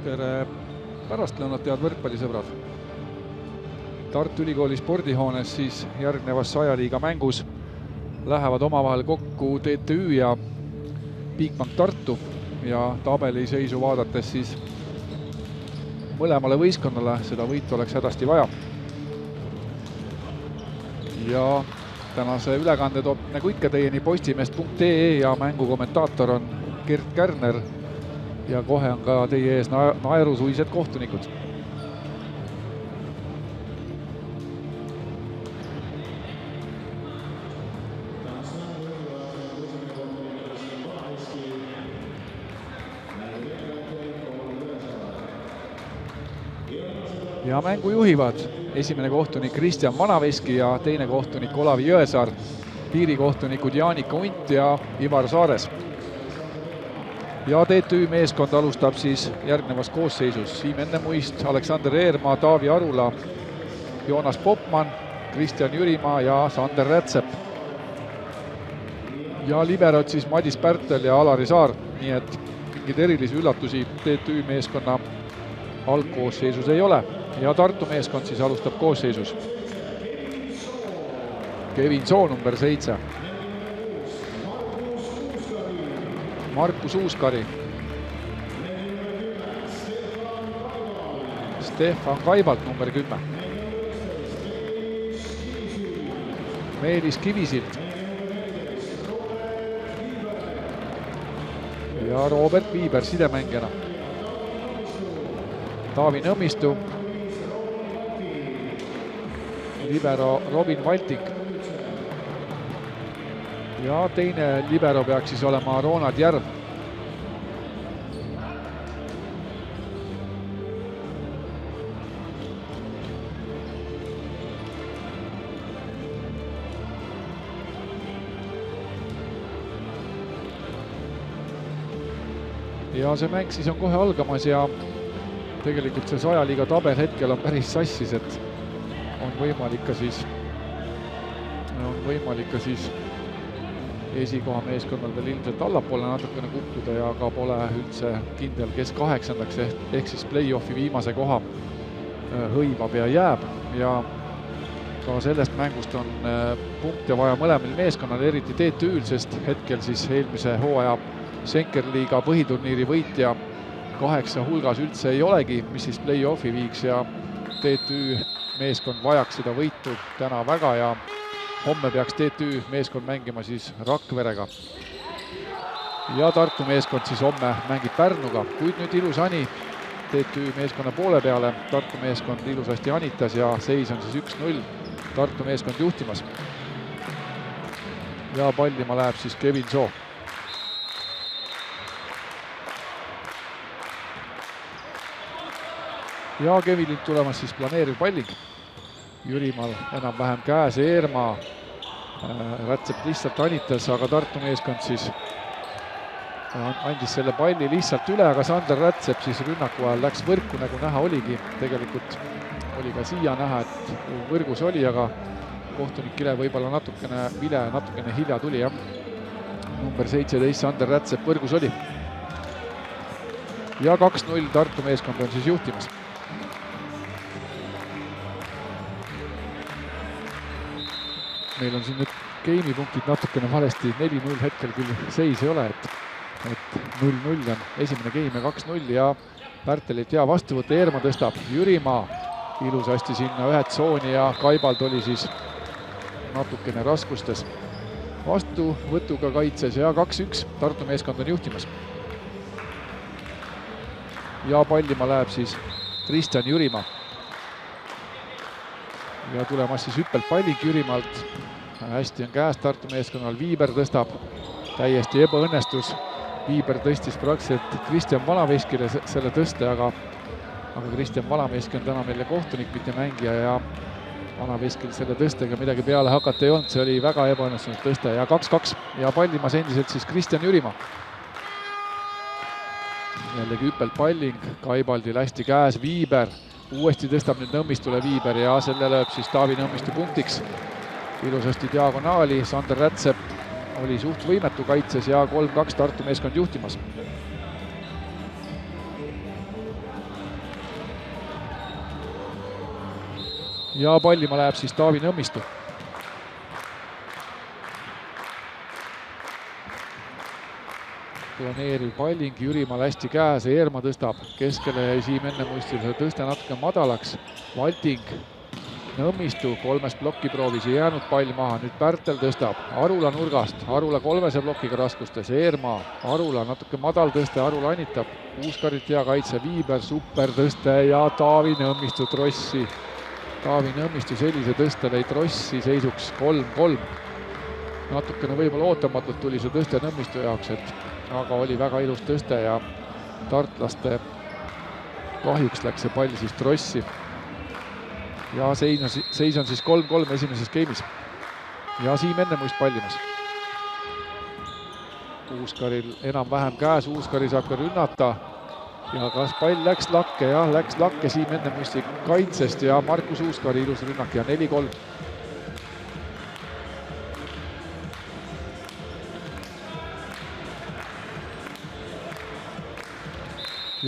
tere pärastlõunat, head võrkpallisõbrad! Tartu Ülikooli spordihoones siis järgnevas sajaliiga mängus lähevad omavahel kokku TTÜ ja Bigbank Tartu ja tabeliseisu vaadates siis mõlemale võistkonnale seda võitu oleks hädasti vaja. Ja tänase ülekande toob nagu ikka teieni postimeest.ee ja mängu kommentaator on Gert Kärner ja kohe on ka teie ees naerusuised kohtunikud. Ja mängu juhivad esimene kohtunik Kristjan Vanaveski ja teine kohtunik Olavi Jõesaar, piirikohtunikud Jaanika Unt ja Ivar Saares. Ja TTÜ meeskond alustab siis järgnevas koosseisus Siim Ennemuist, Aleksander Eermaa, Taavi Arula, Joonas Popman, Kristjan Jürimaa ja Sander Rätsep. Ja liberod siis Madis Pärtel ja Alari Saar, nii et mingid erilisi üllatusi TTÜ meeskonna algkoosseisus ei ole. Ja Tartu meeskond siis alustab koosseisus. Kevin Soo number 7. Markus Uuskari. Stefan Kaibalt number 10. Meelis Kivisild. Ja Robert Viiber sidemängijana. Taavi Nõmmistu. Libero Robin Valtik. Ja teine libero peaks siis olema Ronald Järv. Ja see mäng siis on kohe algamas ja tegelikult see sajaliiga tabel hetkel on päris sassis, et on võimalik ka siis esikoha meeskonnal veel ilmselt allapoole natukene kukkuda ja ka pole üldse kindel, kes 8. ehk siis play-offi viimase koha hõivab ja jääb. Ja ka sellest mängust on punkte vaja mõlemil meeskonnal, eriti TTÜ-l, sest hetkel siis eelmise hooaja Schenker-liiga põhiturniiri võitja 8 hulgas üldse ei olegi, mis siis play-offi viiks ja TTÜ meeskond vajaks seda võitu täna väga ja homme peaks TTÜ meeskond mängima siis Rakverega. Ja Tartu meeskond siis homme mängib Pärnuga, kuid nüüd ilus ani TTÜ meeskonna poole peale. Tartu meeskond ilusasti anitas ja seis on siis 1-0. Tartu meeskond juhtimas. Ja pallima läheb siis Kevin Soo. Ja Kevinilt tulemas siis planeeriv palling. Jürimaal enam-vähem käes Eermaa. Rätsep lihtsalt anitas, aga Tartu meeskond siis andis selle palli lihtsalt üle, aga Sander Rätsep siis rünnaku ajal läks võrku, nagu näha oligi. Tegelikult oli ka siia näha, et võrgus oli, aga kohtunik Kile võib-olla natukene hilja tuli. Ja. Number 17 Sander Rätsep võrgus oli. Ja 2-0 Tartu meeskond on siis juhtimas. Meil on siin nüüd game'i punktid natukene valesti, 4-0 hetkel küll seis ei ole, et 0-0 on esimene game ja 2-0 ja Pärtelilt hea vastuvõtt, Eermaa tõstab, Jürimaa ilusasti sinna ühed tsooni ja Kaibald oli siis natukene raskustes vastuvõtuga kaitses ja 2-1 Tartu meeskond on juhtimas. Ja pallima läheb siis Kristjan Jürimaa. Ja tulemas siis hüppelt palling Jürimaalt. Hästi on käes Tartu meeskonnal, Viiber tõstab, täiesti ebaõnnestus. Viiber tõstis praktiliselt Kristjan Vanaveskile selle tõste, aga Kristjan Vanaveski on täna meile kohtunik, mitte mängija ja Vanaveskil selle tõstega midagi peale hakata ei olnud, see oli väga ebaõnnestunud tõste ja 2-2 ja pallimas endiselt siis Kristjan Jürimaa. Jällegi hüppelt palling, Kaibaldil hästi käes, Viiber uuesti tõstab nüüd Nõmmistule Viiber ja selle lööb siis Taavi Nõmmistu punktiks. Ilusasti diagonaali, Sander Rätsep oli suht võimetu kaitses ja 3-2 Tartu meeskond juhtimas. ja pallima läheb siis Taavi Nõmmistu. Planeeriv palling, Jürimaal hästi käes, Eerma tõstab, keskele jäi Siim Ennemuistil see tõste natuke madalaks, Valting, Nõmmistu, 3 plokki proovis, ei jäänud pall maha, nüüd Pärtel tõstab, Arula nurgast, Arula 3 plokiga raskustes, Eerma, Arula natuke madal tõste, Arula anitab, Uuskarit hea kaitse, Viiber, super tõste ja Taavi Nõmmistu trossi. Taavi Nõmmistu sellise tõste lõi trossi seisuks 3-3. Natukene võib-olla ootamatult tuli see tõste Nõmmistu jaoks, aga oli väga ilus tõste ja tartlaste kahjuks läks see pall siis trossi. Ja seis on siis 3-3 esimeses geimis. Ja Siim Ennemuist pallimas. Uuskaril enam-vähem käes, Uuskari saab ka rünnata. Ja kas pall läks lakke? Jah, läks lakke Siim Ennemuisti kaitsest ja Markus Uuskari ilus rünnak ja 4-3.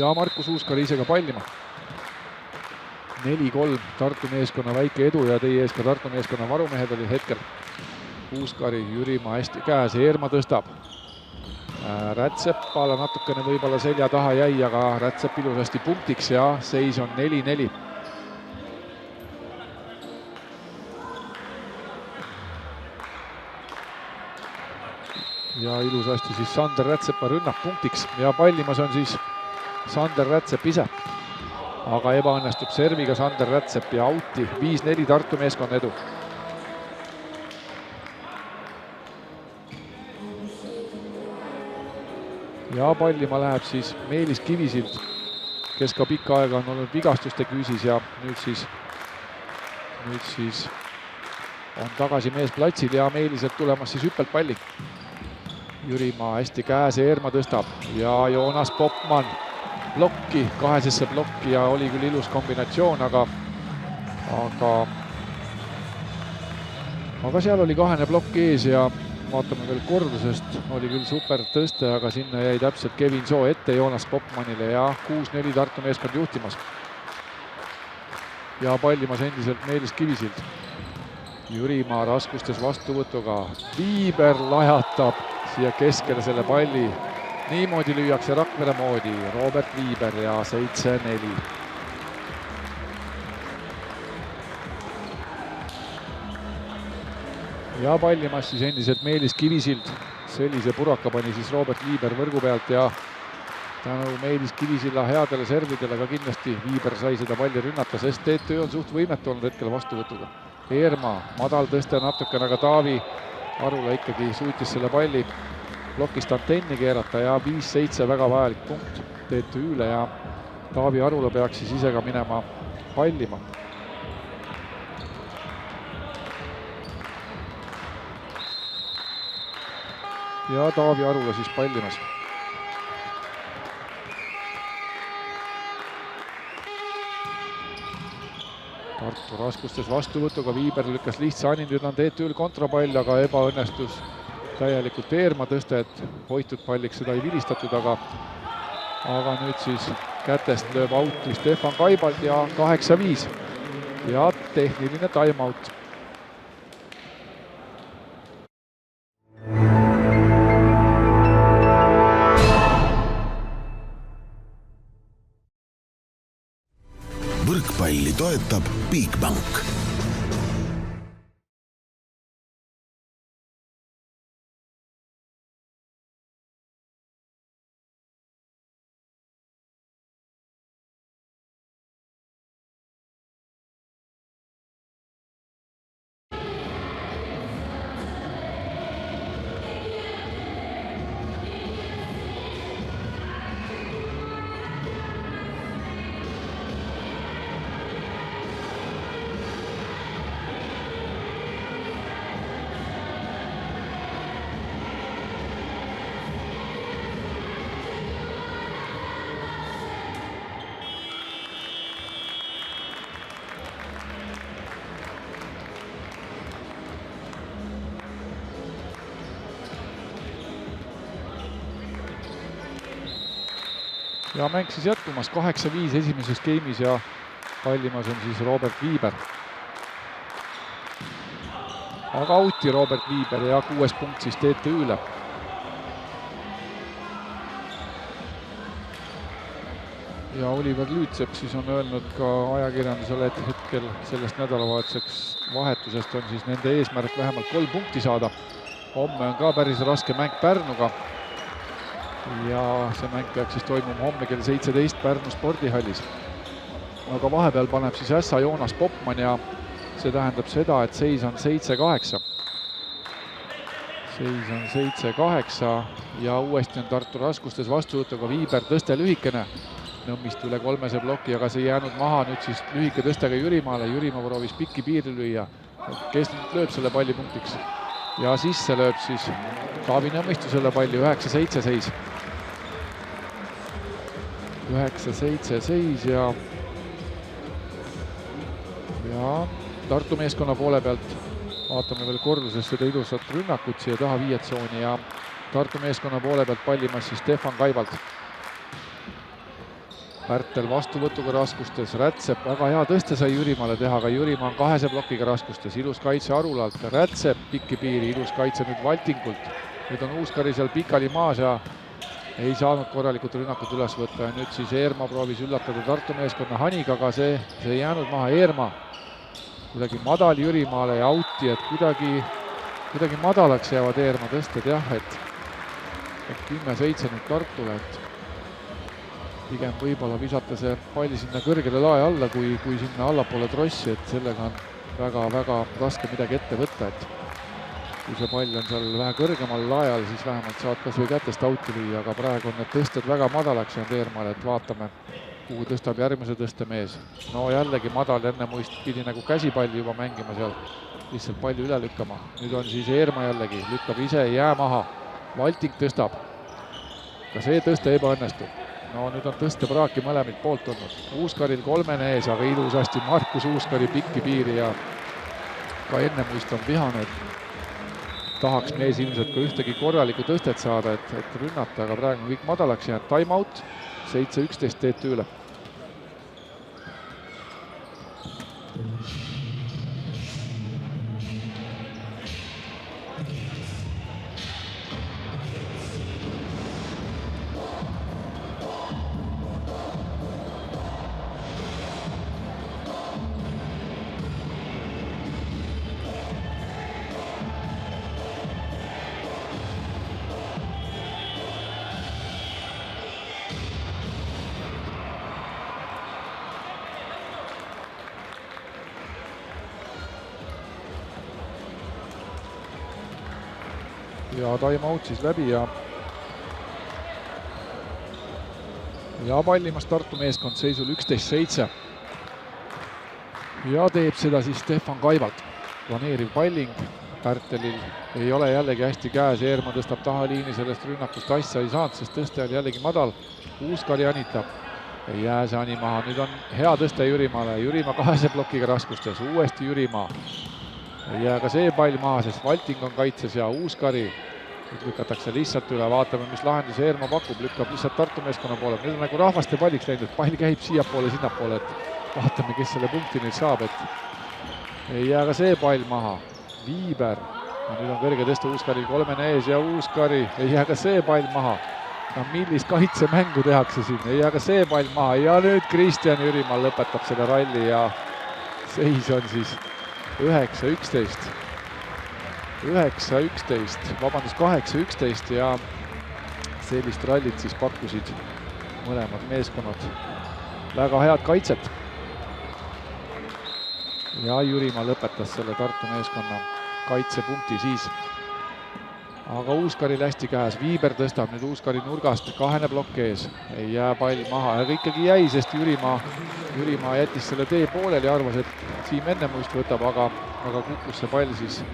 Ja Markus Uuskari ise ka pallima. 4-3 Tartu meeskonna väike edu ja teie ees ka Tartu meeskonna varumehed olid hetkel. Uuskari, Jürimaa hästi käes, Eerma tõstab. Rätsepala natukene võib-olla selja taha jäi, aga Rätsep ilusasti punktiks ja seis on 4-4. Ja ilusasti siis Sander Rätsepa rünnak punktiks ja pallimas on siis Sander Rätsep ise. Aga ebaõnnestub serviga Sander Rätsep ja auti, 5-4 Tartu meeskonna edu. Ja pallima läheb siis Meelis Kivisild, kes ka pikka aega on olnud vigastuste küüsis ja nüüd siis on tagasi mees platsil ja Meeliselt tulemas siis hüppelpalli. Jürimaa hästi käes, Eerma tõstab ja Joonas Popman blokki, kahesesse blokki ja oli küll ilus kombinatsioon, aga seal oli kahene blokk ees ja vaatame veel kordusest, oli küll super tõste, aga sinna jäi täpselt Kevin Soo ette Joonas Popmanile ja 6-4 Tartu meeskond juhtimas. Ja pallimas endiselt Meelis Kivisild. Jürimaa raskustes vastuvõtuga, Viiber lajatab siia keskele selle palli. Niimoodi lüüakse Rakvere moodi, Robert Viiber ja 7-4. Ja pallimas siis endiselt Meelis Kivisild. Sellise puraka pani siis Robert Viiber võrgu pealt ja tänu Meelis Kivisilla headele servidele ka kindlasti Viiber sai seda palli rünnata, sest TTÜ on suht võimetu olnud hetkel vastuvõtuga. Eerma, madal tõste natukene, aga Taavi Arula ikkagi suutis selle palli plokist antenni keerata ja 5-7 väga vajalik punkt TTÜ-le ja Taavi Arula peaks siis ise ka minema pallima. Ja Taavi Arula siis pallimas. Tartu raskustes vastuvõtuga, Viiber lükkas lihtsa ani, nüüd on TTÜ-l kontrapall, aga ebaõnnestus täielikult Eerma tõste, et hoitud palliks seda ei vilistatud, aga nüüd siis kätest lööb auti Stefan Kaibald ja 8-5 ja tehniline time-out. Võrkpalli toetab Bigbank. Ja mäng siis jätkumas 8-5 esimeses geimis ja pallimas on siis Robert Viiber. aga out'i Robert Viiber ja 6 punkt siis TTÜ-le. ja Oliver Lüütsepp siis on öelnud ka ajakirjandusele, et hetkel sellest nädalavahetuseks vahetusest on siis nende eesmärk vähemalt 3 punkti saada. Homme on ka päris raske mäng Pärnuga ja see mäng peaks siis toimuma homme kell 17 Pärnu spordihallis. aga vahepeal paneb siis ässa Joonas Popman ja see tähendab seda, et seis on 7-8. Seis on 7-8 ja uuesti on Tartu raskustes vastuvõtuga Viiber, tõste lühikene. Nõmmist üle 3 ploki, aga see jäänud maha nüüd siis lühike tõstega Jürimaale. Jürimaa proovis pikki piiri lüüa. Kes nüüd lööb selle palli punktiks? Ja sisse lööb siis Taavi Nõmmistu selle palli, 9-7 seis. 9-7 seis ja Tartu meeskonna poole pealt vaatame veel korduses seda idusat rünnakut siia taha viietsooni ja Tartu meeskonna poole pealt pallimas siis Stefan Kaibalt. Pärtel vastuvõtuga raskustes, Rätsep, väga hea tõste sai Jürimaale teha, aga Jürimaa on 2 plokiga raskustes, ilus kaitse Arulalt, Rätsep pikki piiri, ilus kaitse nüüd Valtingult. Nüüd on Uuskari seal pikali maas ja ei saanud korralikult rünnakut üles võtta ja nüüd siis Eerma proovis üllatada Tartu meeskonna Haniga, aga see ei jäänud maha. Eerma kuidagi madal Jürimaale ja out'i, et kuidagi madalaks jäävad Eerma tõsted jah, et 10-7 nüüd Tartule, et pigem võib-olla visata see palli sinna kõrgele lae alla, kui sinna allapoole trossi, et sellega on väga-väga raske midagi ette võtta, et kui see pall on seal vähe kõrgemal lae all, siis vähemalt saad kas või kätest out'i lüüa, aga praegu on need tõsted väga madalaks jäänud Eermaale, et vaatame, kuhu tõstab järgmise tõstemees. No jällegi madal, enne muist pidi nagu käsipalli juba mängima seal, lihtsalt palli üle lükkama. Nüüd on siis Eerma jällegi, lükkab ise, jää maha. Valting tõstab. Ka see tõste ebaõnnestub. No nüüd on tõstepraaki mõlemilt poolt olnud. Uuskaril 3 ees, aga ilusasti Markus Uuskari pikki piiri ja ka enne muist on vihane, et tahaks mees ilmselt ka ühtegi korralikku tõstet saada, et rünnata, aga praegu kõik madalaks jäänud. Time out, 7-11 TTÜ-le. Ja time out siis läbi ja pallimas Tartu meeskond seisul 11-7. Ja teeb seda siis Stefan Kaibalt. Planeeriv palling Pärtelil ei ole jällegi hästi käes. Eerma tõstab tahaliini, sellest rünnakust asja ei saanud, sest tõste oli jällegi madal. Uuskari anitab. Ei jää see ani maha. Nüüd on hea tõste Jürimaale. Jürimaa 2 plokiga raskustes. Uuesti Jürimaa. Ei jää ka see pall maha, sest Valting on kaitses ja Uuskari. Nüüd lükatakse lihtsalt üle, vaatame, mis lahenduse Eerma pakub, lükkab lihtsalt Tartu meeskonna poole. Nüüd on nagu rahvaste palliks läinud, pall käib siiapoole, sinnapoole, et vaatame, kes selle punkti nüüd saab, et ei jää ka see pall maha. Viiber, nüüd on kõrge tõste Uuskaril 3 ees ja Uuskari, ei jää ka see pall maha. No millist kaitsemängu tehakse siin, ei jää ka see pall maha ja nüüd Kristjan Jürimaa lõpetab selle ralli ja seis on siis 9-11. 9-11, vabandust, 8-11 ja sellist rallit siis pakkusid mõlemad meeskonnad. Väga head kaitset. Ja Jürimaa lõpetas selle Tartu meeskonna kaitsepunkti siis. Aga Uuskaril hästi käes, Viiber tõstab nüüd Uuskari nurgast, 2 plokk ees. Ei jää pall maha, aga ikkagi jäi, sest Jürimaa jättis selle tee pooleli ja arvas, et Siim Ennemuist võtab, aga kukkus see pall siis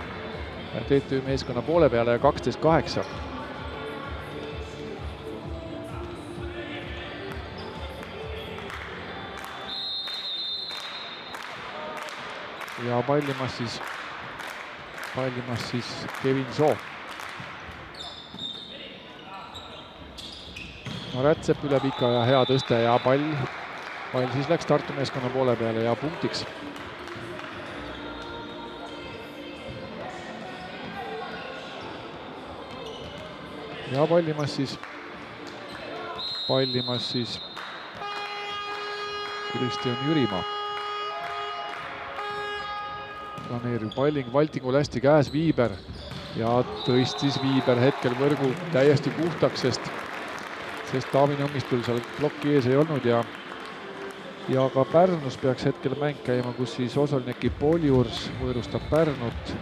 TTÜ meeskonna poole peale ja 12-8. Ja pallimas siis Kevin Soo. No Rätsep üle pika ja hea tõste ja pall siis läks Tartu meeskonna poole peale ja punktiks. ja pallimas siis Kristjan Jürimaa. Planeeriv palling, Valtingul hästi käes Viiber ja tõstis Viiber hetkel võrgu täiesti puhtaks, sest Taavi Nõmmistul seal plokki ees ei olnud ja ka Pärnus peaks hetkel mäng käima, kus siis Osolneki Poljurs võõrustab Pärnut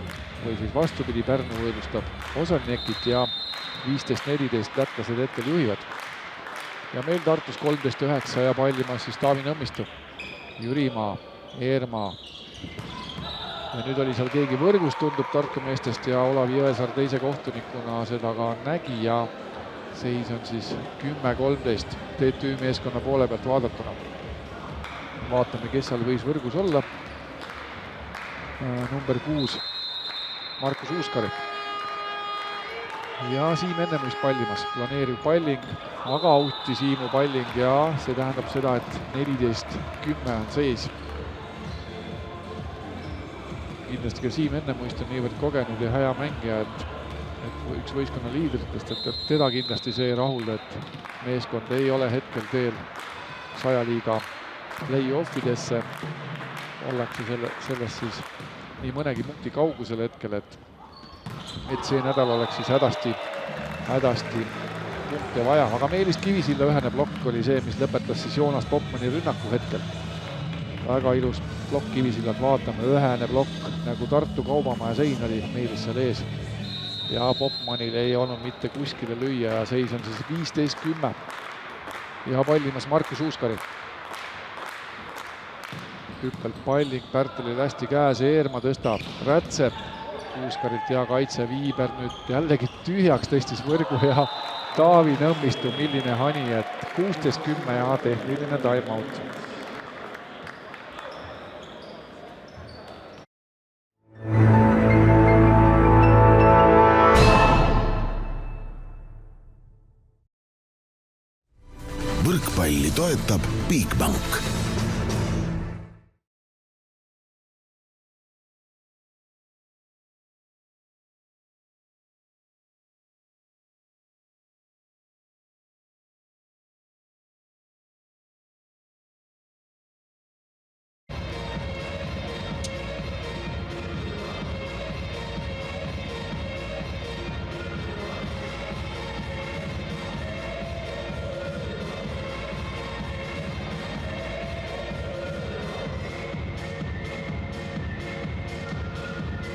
või siis vastupidi, Pärnu võõrustab Osolnekit ja 15-14 lätlased hetkel juhivad. Ja meil Tartus 13-9 ja pallimas siis Taavi Nõmmistu, Jürimaa, Eermaa. Ja nüüd oli seal keegi võrgus, tundub Tartu meestest ja Olav Jõesaar teise kohtunikuna seda ka nägi ja seis on siis 10-13 TTÜ meeskonna poole pealt vaadatuna. Vaatame, kes seal võis võrgus olla. Number 6, Markus Uuskari. Ja Siim Ennemuist pallimas, planeeriv palling, aga auti Siimu palling ja see tähendab seda, et 14-10 on seis. Kindlasti ka Siim Ennemuist on niivõrd kogenud ja hea mängija, et üks võistkonna liidritest, et teda kindlasti see ei rahulda, et meeskond ei ole hetkel teel 100 liiga play-offidesse. Ollakse selles siis nii mõnegi punkti kaugusel hetkel, et see nädal oleks siis hädasti punkte vaja. Aga Meelis Kivisilda ühene plokk oli see, mis lõpetas siis Joonas Popmani rünnaku hetkel. Väga ilus plokk Kivisillalt, vaatame, ühene plokk nagu Tartu Kaubamaja sein oli Meelis seal ees. Ja Popmanil ei olnud mitte kuskile lüüa ja seis on siis 15-10. Ja pallimas Markus Uuskari. Hüppelt palling, Pärtelil hästi käes, Eerma tõstab, Rätsep Uuskarilt ja kaitse Viiber nüüd jällegi tühjaks tõstis võrgu ja Taavi Nõmmistu, milline hani, et 16-10 ja tehniline timeout. Võrkpalli toetab Bigbank.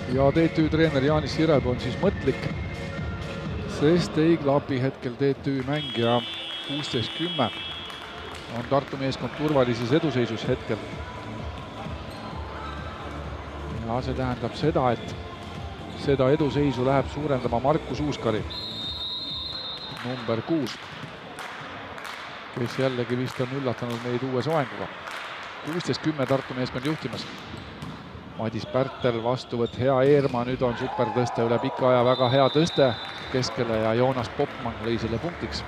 Ja TTÜ treener Jaanis Sireb on siis mõtlik, sest ei klapi hetkel TTÜ mäng ja 16-10 on Tartu meeskond turvalises eduseisus hetkel. Ja see tähendab seda, et seda eduseisu läheb suurendama Markus Uuskari, number 6, kes jällegi vist on üllatanud meid uue soenguga. 16-10 Tartu meeskond juhtimas. Madis Pärtel vastuvõtt, hea Eerma, nüüd on super tõste üle pika aja, väga hea tõste keskele ja Joonas Popman lõi selle punktiks.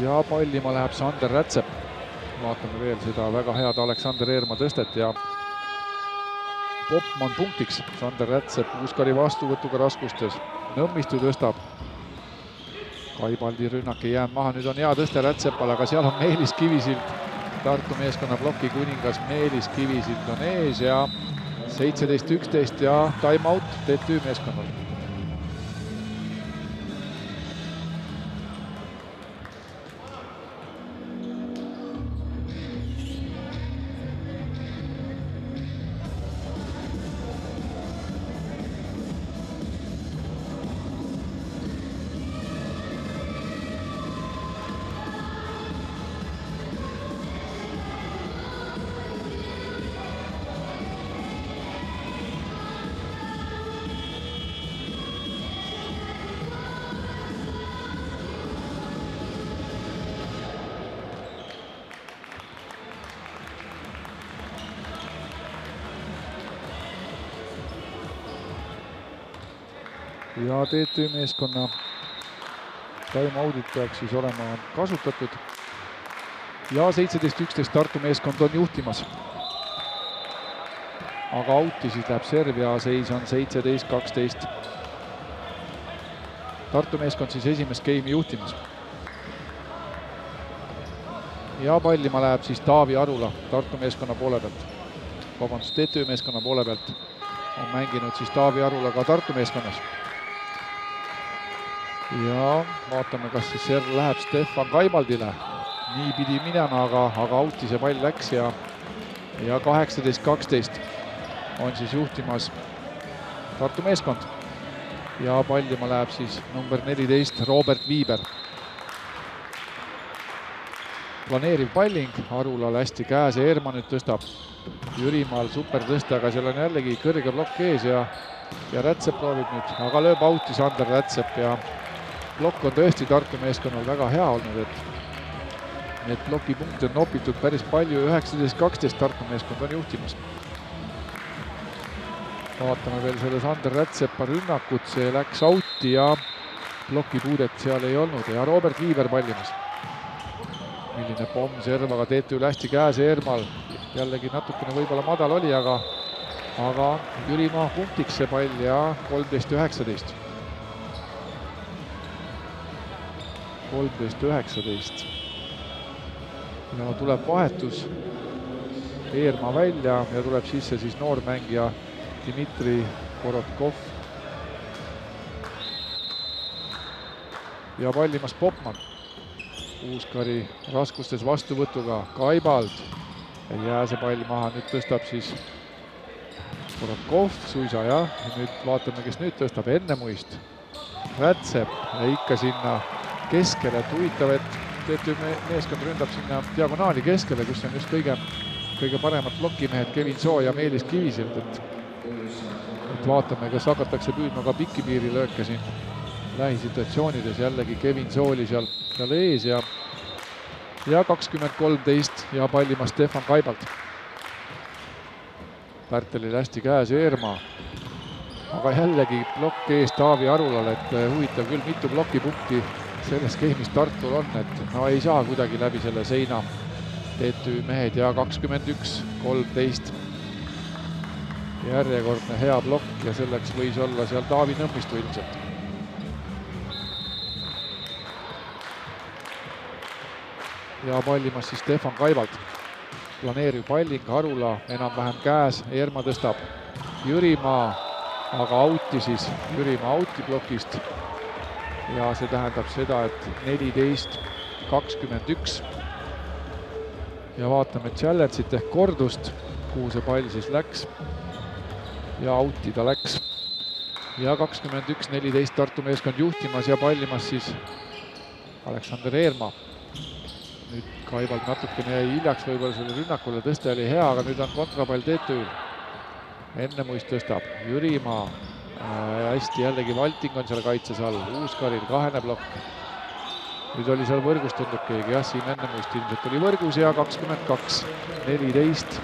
Ja pallima läheb Sander Rätsep. Vaatame veel seda väga head Aleksander Eerma tõstet ja Popman punktiks. Sander Rätsep Uuskari vastuvõtuga raskustes. Nõmmistu tõstab. Kaibaldi rünnak ei jäänud maha, nüüd on hea tõste Rätsepal, aga seal on Meelis Kivisild. Tartu meeskonna ploki kuningas Meelis Kivisild on ees ja 17-11 ja timeout TTÜ meeskonnal. Ja TTÜ meeskonna timeoutid peaks siis olema kasutatud. Ja 17-11 Tartu meeskond on juhtimas. aga out'i, siis läheb serv ja seis on 17-12. Tartu meeskond siis esimest geimi juhtimas. Ja pallima läheb siis Taavi Arula Tartu meeskonna poole pealt. Vabandust, TTÜ meeskonna poole pealt on mänginud siis Taavi Arula ka Tartu meeskonnas. Ja vaatame, kas siis serv läheb Stefan Kaibaldile. Nii pidi minema, aga out'i see pall läks ja 18-12 on siis juhtimas Tartu meeskond. Ja pallima läheb siis number 14 Robert Viiber. Planeeriv palling, Arulal hästi käes ja Eerma nüüd tõstab. Jürimaal super tõsta, aga seal on jällegi kõrge plokk ees ja Rätsep proovib nüüd, aga lööb out'i Sander Rätsep ja plokk on tõesti Tartu meeskonnal väga hea olnud, et need plokipunkte on nopitud päris palju, 19-12 Tartu meeskond on juhtimas. Vaatame veel selle Sander Rätsepa rünnakut, see läks out'i ja plokipuudet seal ei olnud ja Robert Viiber pallimas. Milline pomm serv, aga TTÜ hästi käes Eermal. Jällegi natukene võib-olla madal oli, aga Jürimaa punktiks see pall ja 13-19. 13-19. Ja tuleb vahetus. Eerma välja ja tuleb sisse siis noormängija Dmitri Korotkov. Ja pallimas Popman. Uuskari raskustes vastuvõtuga Kaibald. Ei jää see pall maha, nüüd tõstab siis Korotkov suisa ja nüüd vaatame, kes nüüd tõstab Ennemuist. Rätsep ja ikka sinna keskele, et huvitav, et TTÜ meeskond ründab sinna diagonaali keskele, kus on just kõige paremad plokimehed Kevin Soo ja Meelis Kivisild, et vaatame, kas hakatakse püüdma ka pikipiirilööke siin lähisituatsioonides, jällegi Kevin Soo oli seal ees ja 20-13 ja pallimas Stefan Kaibald. Pärtelil hästi käes Eerma, aga jällegi plokk ees Taavi Arulal, et huvitav küll, mitu plokipunkti selles skeemis Tartul on, et no ei saa kuidagi läbi selle seina TTÜ mehed ja 21-13. Järjekordne hea plokk ja selleks võis olla seal Taavi Nõmmistu ilmselt. Ja pallimas siis Stefan Kaibald. Planeeriv palling, Arula enam-vähem käes, Eerma tõstab Jürimaa, aga out'i siis, Jürimaa out'i plokist. Ja see tähendab seda, et 14-21. Ja vaatame challenge'it ehk kordust, kuhu see pall siis läks. Ja out'i ta läks. Ja 21-14 Tartu meeskond juhtimas ja pallimas siis Aleksander Eerma. Nüüd Kaibald natukene jäi hiljaks võib-olla selle rünnakule, tõste oli hea, aga nüüd on kontrapall TTÜ-l. Ennemuist tõstab Jürimaa. Hästi jällegi Valting on seal kaitses all, Uuskaril kahene plokk. Nüüd oli seal võrgus tundub keegi, jah, Siim Ennemuist ilmselt oli võrgus ja 22-14.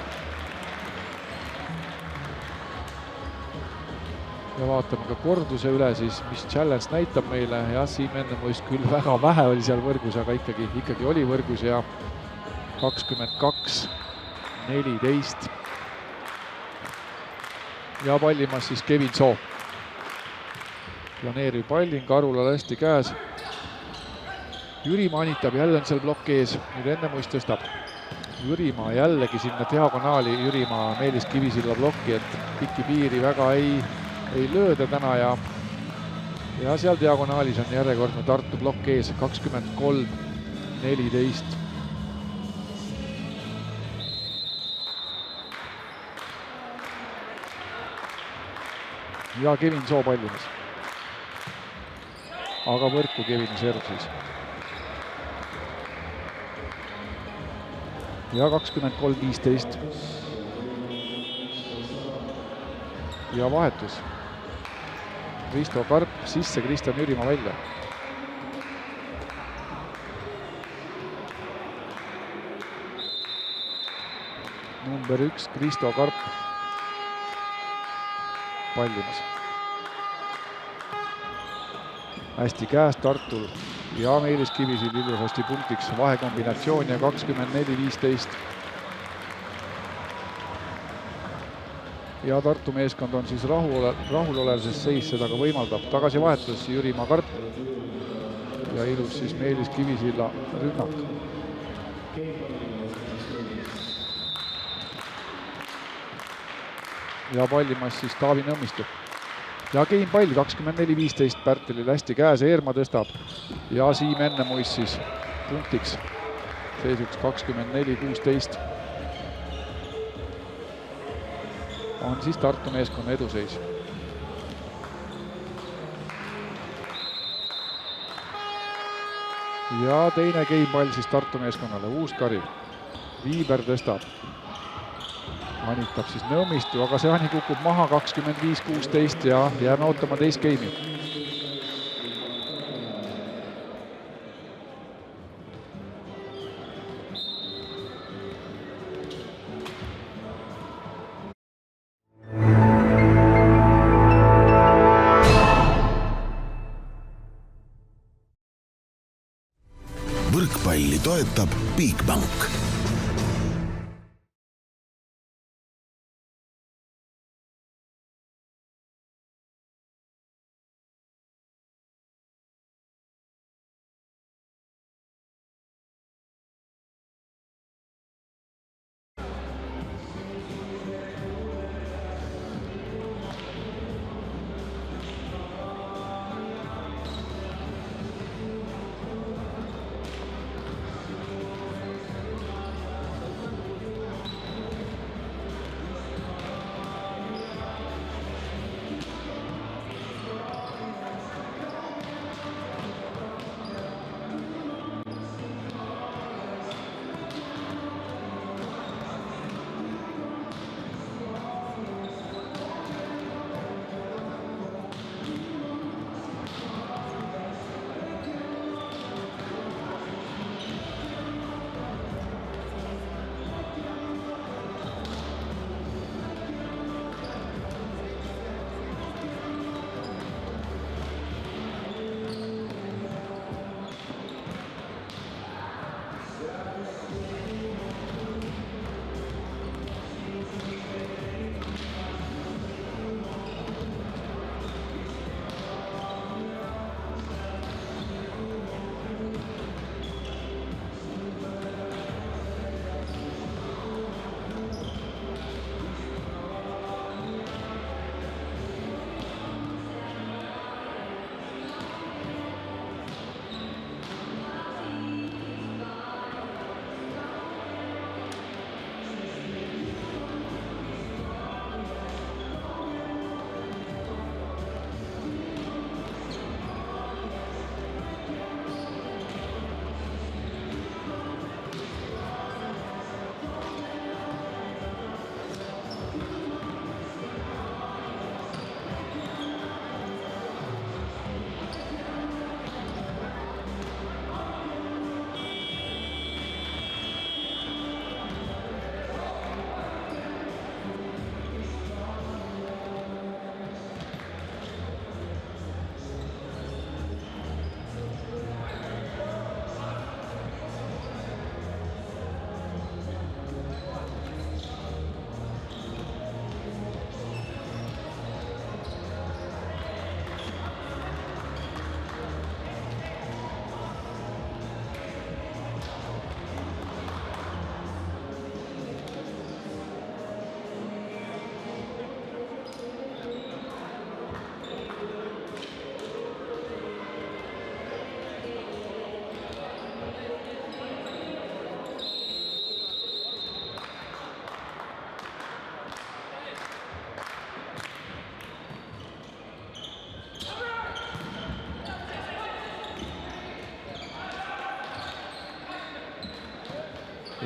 Ja vaatame ka korduse üle siis, mis challenge näitab meile. Ja Siim Ennemuist küll väga vähe oli seal võrgus, aga ikkagi oli võrgus ja 22-14. Ja pallimas siis Kevin Soo. Planeeriv palling, Arulal hästi käes. Jürimaa anitab, jälle on seal plokk ees, nüüd Ennemuist tõstab. Jürimaa jällegi sinna diagonaali, Jürimaa Meelis Kivisilla plokki, et pikki piiri väga ei lööda täna ja seal diagonaalis on järjekordne Tartu plokk ees, 23-14. Ja Kevin Soo pallimas. Aga võrku Kevini serv siis. Ja 23-15. Ja vahetus. Kristo Karp sisse, Kristjan Jürimaa välja. Number 1 Kristo Karp pallimas. Hästi käes Tartul ja Meelis Kivisil ilusasti punktiks vahekombinatsioon ja 24-15. ja Tartu meeskond on siis rahulolev, sest seis seda ka võimaldab. Tagasivahetus Jüri Makarp ja ilus siis Meelis Kivisilla rünnak. Ja pallimas siis Taavi Nõmmistu. Ja Keim pall 24-15 Pärtelil hästi käes, Eerma tõstab ja Siim Ennemuis siis punktiks seisuks 24-16 on siis Tartu meeskonna eduseis. Ja teine Keim pall siis Tartu meeskonnale, Uuskari. Viiber tõstab. Manitab siis Nõmmistu, aga see Ani kukub maha 25-16 ja jääme ootama teist Keimi. Võrkpalli toetab Bigbank.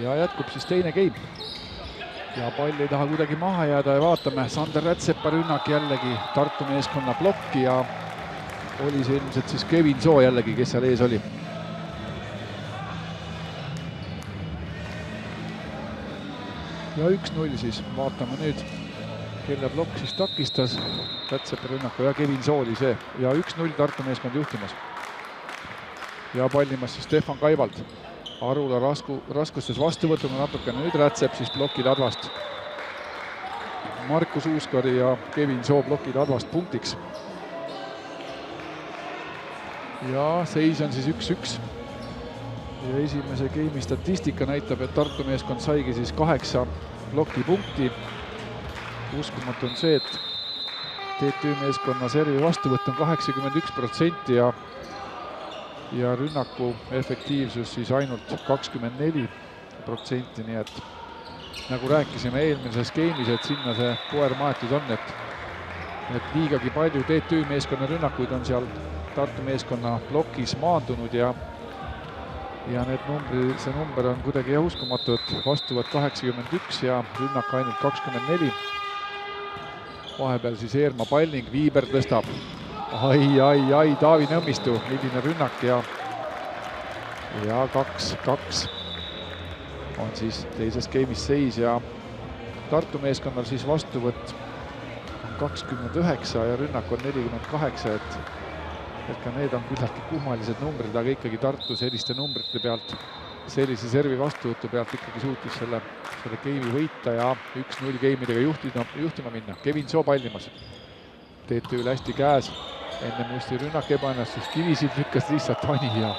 Ja jätkub siis teine Keim. Ja pall ei taha kuidagi maha jääda ja vaatame, Sander Rätsepa rünnak jällegi Tartu meeskonna blokki ja oli see ilmselt siis Kevin Soo jällegi, kes seal ees oli. Ja 1-0 siis, vaatame nüüd, kelle blokk siis takistas Rätsepa rünnaku ja Kevin Soo oli see. Ja 1-0 Tartu meeskond juhtimas. Ja pallimas siis Stefan Kaivald. Arula raskustes vastu võtnud natukene, nüüd Rätsep siis ploki ladvast. Markus Uuskari ja Kevin Soo plokid Advast punktiks. Ja seis on siis 1-1. Ja esimese game'i statistika näitab, et Tartu meeskond saigi siis 8 plokipunkti. Uskumatu on see, et TTÜ meeskonna servi vastuvõtt on 81% ja rünnaku efektiivsus siis ainult 24%, nii et nagu rääkisime eelmises game'is, et sinna see koer maetud on, et liigagi palju TTÜ meeskonna rünnakuid on seal Tartu meeskonna plokis maandunud ja see number on kuidagi uskumatu, et vastuvõtt 81 ja rünnak ainult 24. Vahepeal siis Eerma Palling, Viiber tõstab. Ai, Taavi Nõmmistu, milline rünnak ja 2-2 on siis teises game'is seis ja Tartu meeskonnal siis vastuvõtt on 29 ja rünnak on 48, et ka need on küllaltki kummalised numbrid, aga ikkagi Tartu selliste numbrite pealt, sellise servi vastuvõtu pealt ikkagi suutis selle game'i võita ja 1-0 game'idega juhtima minna. Kevin Soo pallimas. TTÜ-l hästi käes. Enne Musti rünnak ebaõnnestus. Kivisild lükkas lihtsalt Ani ja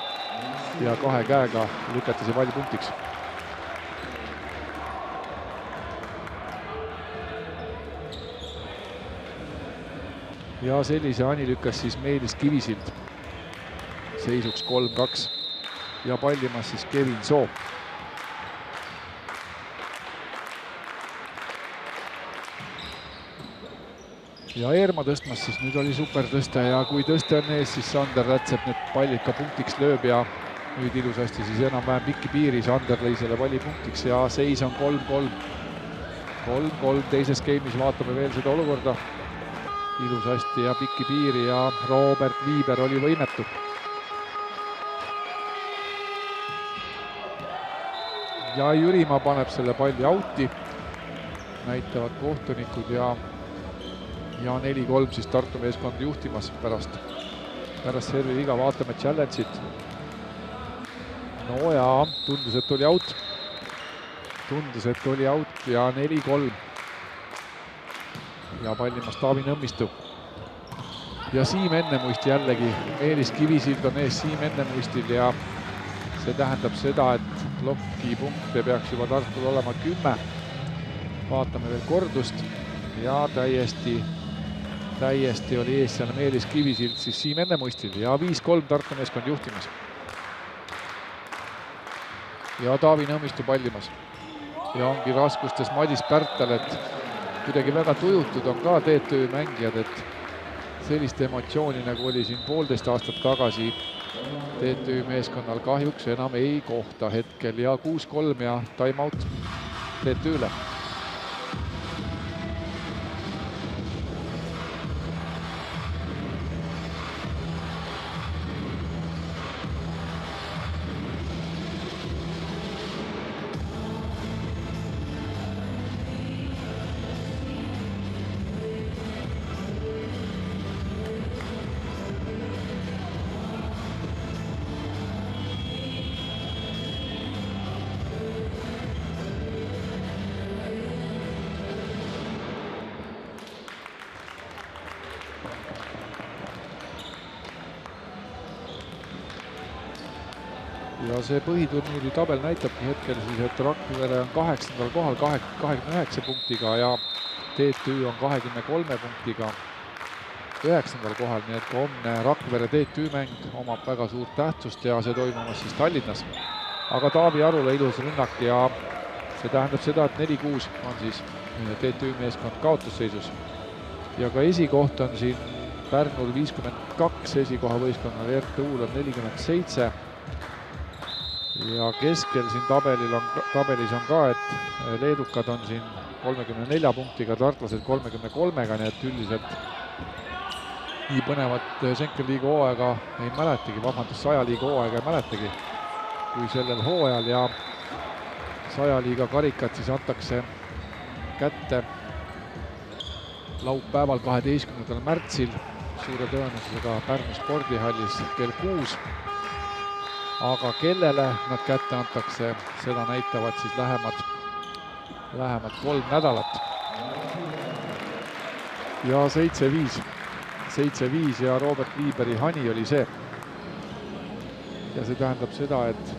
2 käega lükati see pall punktiks. Ja sellise Ani lükkas siis Meelis Kivisild. Seisuks 3-2 ja pallimas siis Kevin Soo. Ja Eerma tõstmas siis nüüd oli super tõste ja kui tõste on ees, siis Sander Rätsep nüüd pallid ka punktiks lööb ja nüüd ilusasti siis enam-vähem pikki piiri. Sander lõi selle palli punktiks ja seis on 3-3. 3-3 teises game'is, vaatame veel seda olukorda. Ilusasti ja pikki piiri ja Robert Viiber oli võimetu. Ja Jürimaa paneb selle palli out'i, näitavad kohtunikud ja 4-3 siis Tartu meeskond juhtimas pärast servi viga. Vaatame challenge'it. No ja tundus, et oli out. Ja 4-3. Ja pallimas Taavi Nõmmistu. Ja Siim Ennemuist jällegi. Meelis Kivisild on ees Siim Ennemuistil ja see tähendab seda, et plokipunkte peaks juba Tartul olema 10. Vaatame veel kordust ja täiesti oli ees seal Meelis Kivisild siis Siim Ennemuistil ja 5-3 Tartu meeskond juhtimas. Ja Taavi Nõmmistu pallimas. Ja ongi raskustes Madis Pärtel, et kuidagi väga tujutud on ka TTÜ mängijad, et sellist emotsiooni nagu oli siin 1,5 aastat tagasi TTÜ meeskonnal kahjuks enam ei kohta hetkel ja 6-3 ja time out TTÜ-le. Ja see põhiturniiri tabel näitabki hetkel siis, et Rakvere on 8. kohal 29 punktiga ja TTÜ on 23 punktiga 9. kohal, nii et homne Rakvere TTÜ mäng omab väga suurt tähtsust ja see toimumas siis Tallinnas. Aga Taavi Arula ilus rünnak ja see tähendab seda, et 4-6 on siis TTÜ meeskond kaotusseisus. Ja ka esikoht on siin Pärnul 52, esikoha võistkonnal RTU-l on 47. Ja keskel siin tabelis on ka, et leedukad on siin 34 punktiga, tartlased 33-ga, nii et üldiselt nii põnevat Schenker liiga hooaega ei mäletagi, 100 liiga hooaega ei mäletagi kui sellel hooajal ja 100 liiga karikat siis antakse kätte laupäeval 12. märtsil suure tõenäosusega Pärnu spordihallis kell 6. Aga kellele nad kätte antakse, seda näitavad siis lähemad 3 nädalat. ja 7-5. 7-5 ja Robert Viiberi hani oli see. Ja see tähendab seda, et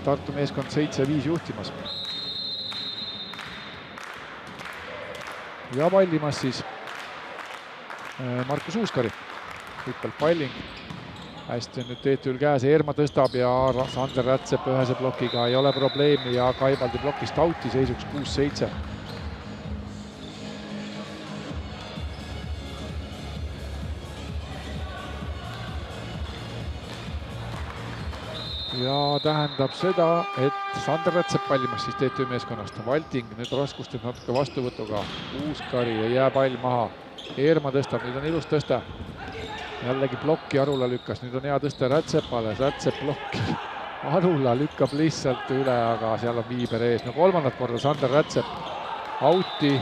Tartu meeskond 7-5 juhtimas. Ja pallimas siis Markus Uuskari. Hüppelt palling. Hästi on nüüd TTÜ-l käes, Eerma tõstab ja Sander Rätsep ühese plokiga ei ole probleemi ja Kaibaldi plokist auti seisuks 6-7. Ja tähendab seda, et Sander Rätsep pallimas siis TTÜ meeskonnast. Valting nüüd raskustes natuke vastuvõtuga. Uuskari ei jää pall maha. Eerma tõstab, nüüd on ilus tõste. Jällegi plokki Arula lükkas, nüüd on hea tõste Rätsepale, Rätsep plokki. Arula lükkab lihtsalt üle, aga seal on Viiber ees. No kolmandat korda Sander Rätsep auti.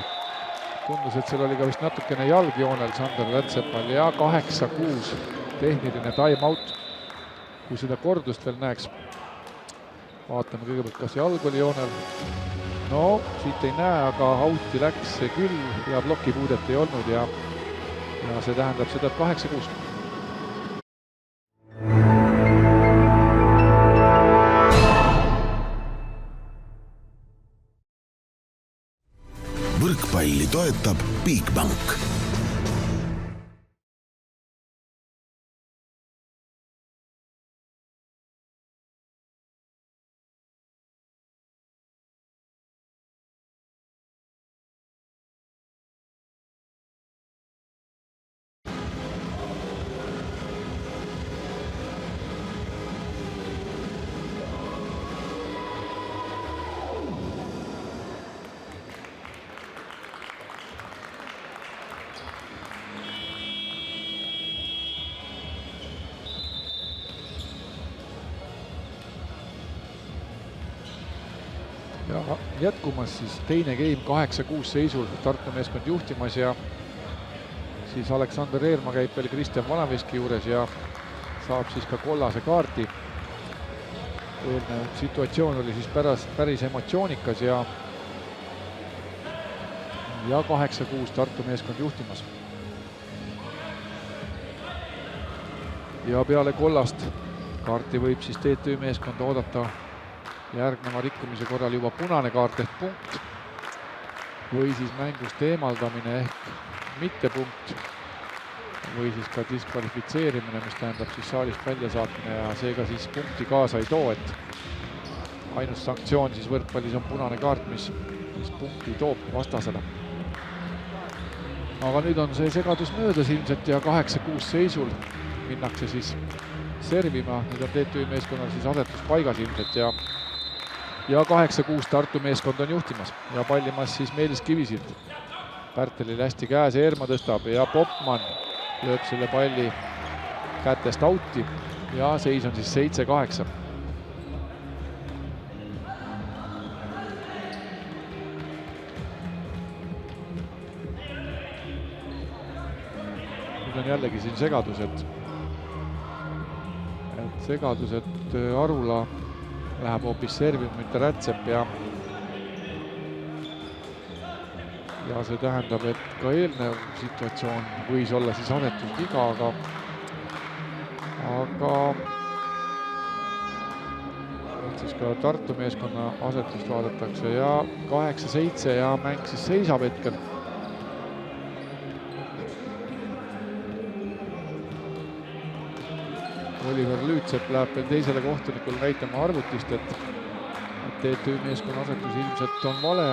Tundus, et seal oli ka vist natukene jalgjoonel Sander Rätsepal ja 8-6 tehniline time-out. Kui seda kordust veel näeks. Vaatame kõigepealt, kas jalg oli joonel. No, siit ei näe, aga auti läks see küll ja plokipuudet ei olnud ja see tähendab seda, et 8-6. Võrkpalli toetab Bigbank. Ja jätkumas siis teine game 8-6 seisul, Tartu meeskond juhtimas ja siis Aleksander Eerma käib veel Kristjan Vanaveski juures ja saab siis ka kollase kaardi. Eelnev situatsioon oli siis päris emotsioonikas ja 8-6 Tartu meeskond juhtimas. Ja peale kollast kaarti võib siis TTÜ meeskonda oodata järgneva rikkumise korral juba punane kaart ehk punkt või siis mängust eemaldamine ehk mitte punkt või siis ka diskvalifitseerimine, mis tähendab siis saalist välja saatmine ja seega siis punkti kaasa ei too, et ainus sanktsioon siis võrkpallis on punane kaart, mis punkti toob vastasele. Aga nüüd on see segadus möödas ilmselt ja 8-6 seisul minnakse siis servima, nüüd on TTÜ meeskonnal siis asetus paigas ilmselt ja 8-6 Tartu meeskond on juhtimas ja pallimas siis Meelis Kivisild. Pärtelil hästi käes, Eerma tõstab ja Popman lööb selle palli kätest auti ja seis on siis 7-8. Nüüd on jällegi siin segadus, et Arula läheb hoopis servima, mitte Rätsep ja see tähendab, et ka eelnev situatsioon võis olla siis asetusviga, aga siis ka Tartu meeskonna asetust vaadatakse ja 8-7 ja mäng siis seisab hetkel. Oliver Lüütsepp läheb veel teisele kohtunikule näitama arvutist, et TTÜ meeskonna asetus ilmselt on vale,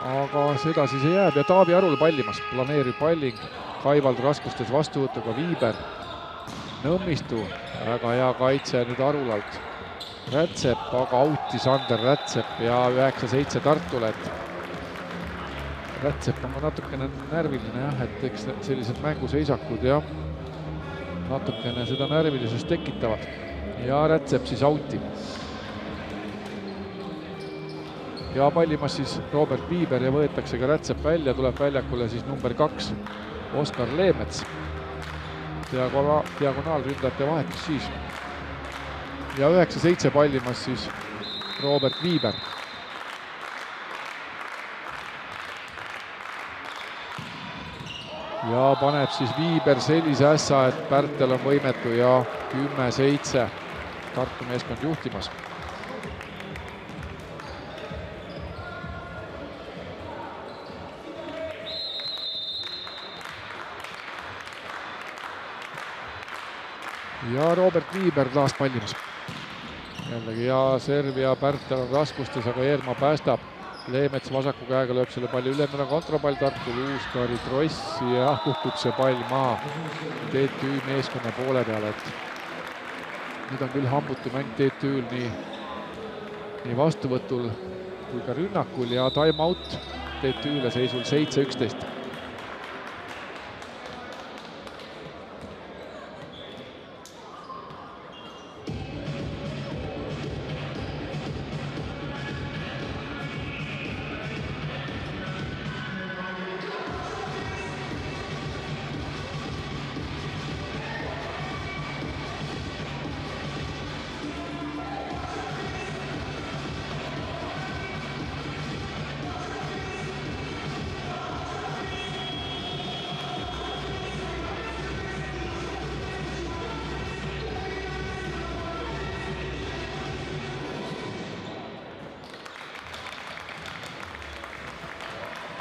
aga seda siis ei jääb ja Taavi Arul pallimas, planeeriv palling, Kaivald raskustes vastuvõtuga Viiber, Nõmmistu, väga hea kaitse nüüd Arulalt, Rätsep, aga auti Sander Rätsep ja 9-7 Tartule, et Rätsep on natukene närviline jah, et eks sellised mänguseisakud ja natukene seda närvilisust tekitavad ja Rätsep siis auti. Ja pallimas siis Robert Viiber ja võetakse ka Rätsep välja, tuleb väljakule siis number 2 Oskar Leemets. Diagonaalründajate vahetus siis. Ja 9-7 pallimas siis Robert Viiber. ja paneb siis Viiber sellise ässa, et Pärtel on võimetu ja 10-7 Tartu meeskond juhtimas. ja Robert Viiber taas pallimas. Jällegi ja serv ja Pärtel on raskustes, aga Eermaa päästab. Leemets vasaku käega lööb selle palli üle, meil on kontrapall Tartul, Uuskari Tross ja kukub see pall maha TTÜ meeskonna poole peale, et nüüd on küll hambutu mäng TTÜ-l nii vastuvõtul kui ka rünnakul ja time out TTÜ-le seisul 7-11.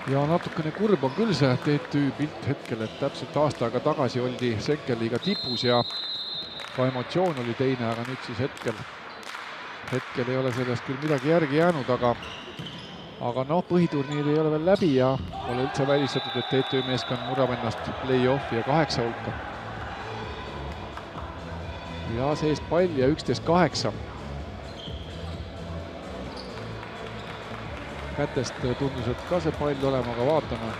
ja natukene kurb on küll see TTÜ pilt hetkel, et täpselt aasta aega tagasi oldi Senkerliiga tipus ja ka emotsioon oli teine, aga nüüd siis hetkel ei ole sellest küll midagi järgi jäänud, aga noh, põhiturniir ei ole veel läbi ja pole üldse välistatud, et TTÜ meeskond murrab ennast play-offi ja 8 hulka. ja seest pall ja 11-8. kätest tundus, et ka see pall olema, aga vaatame.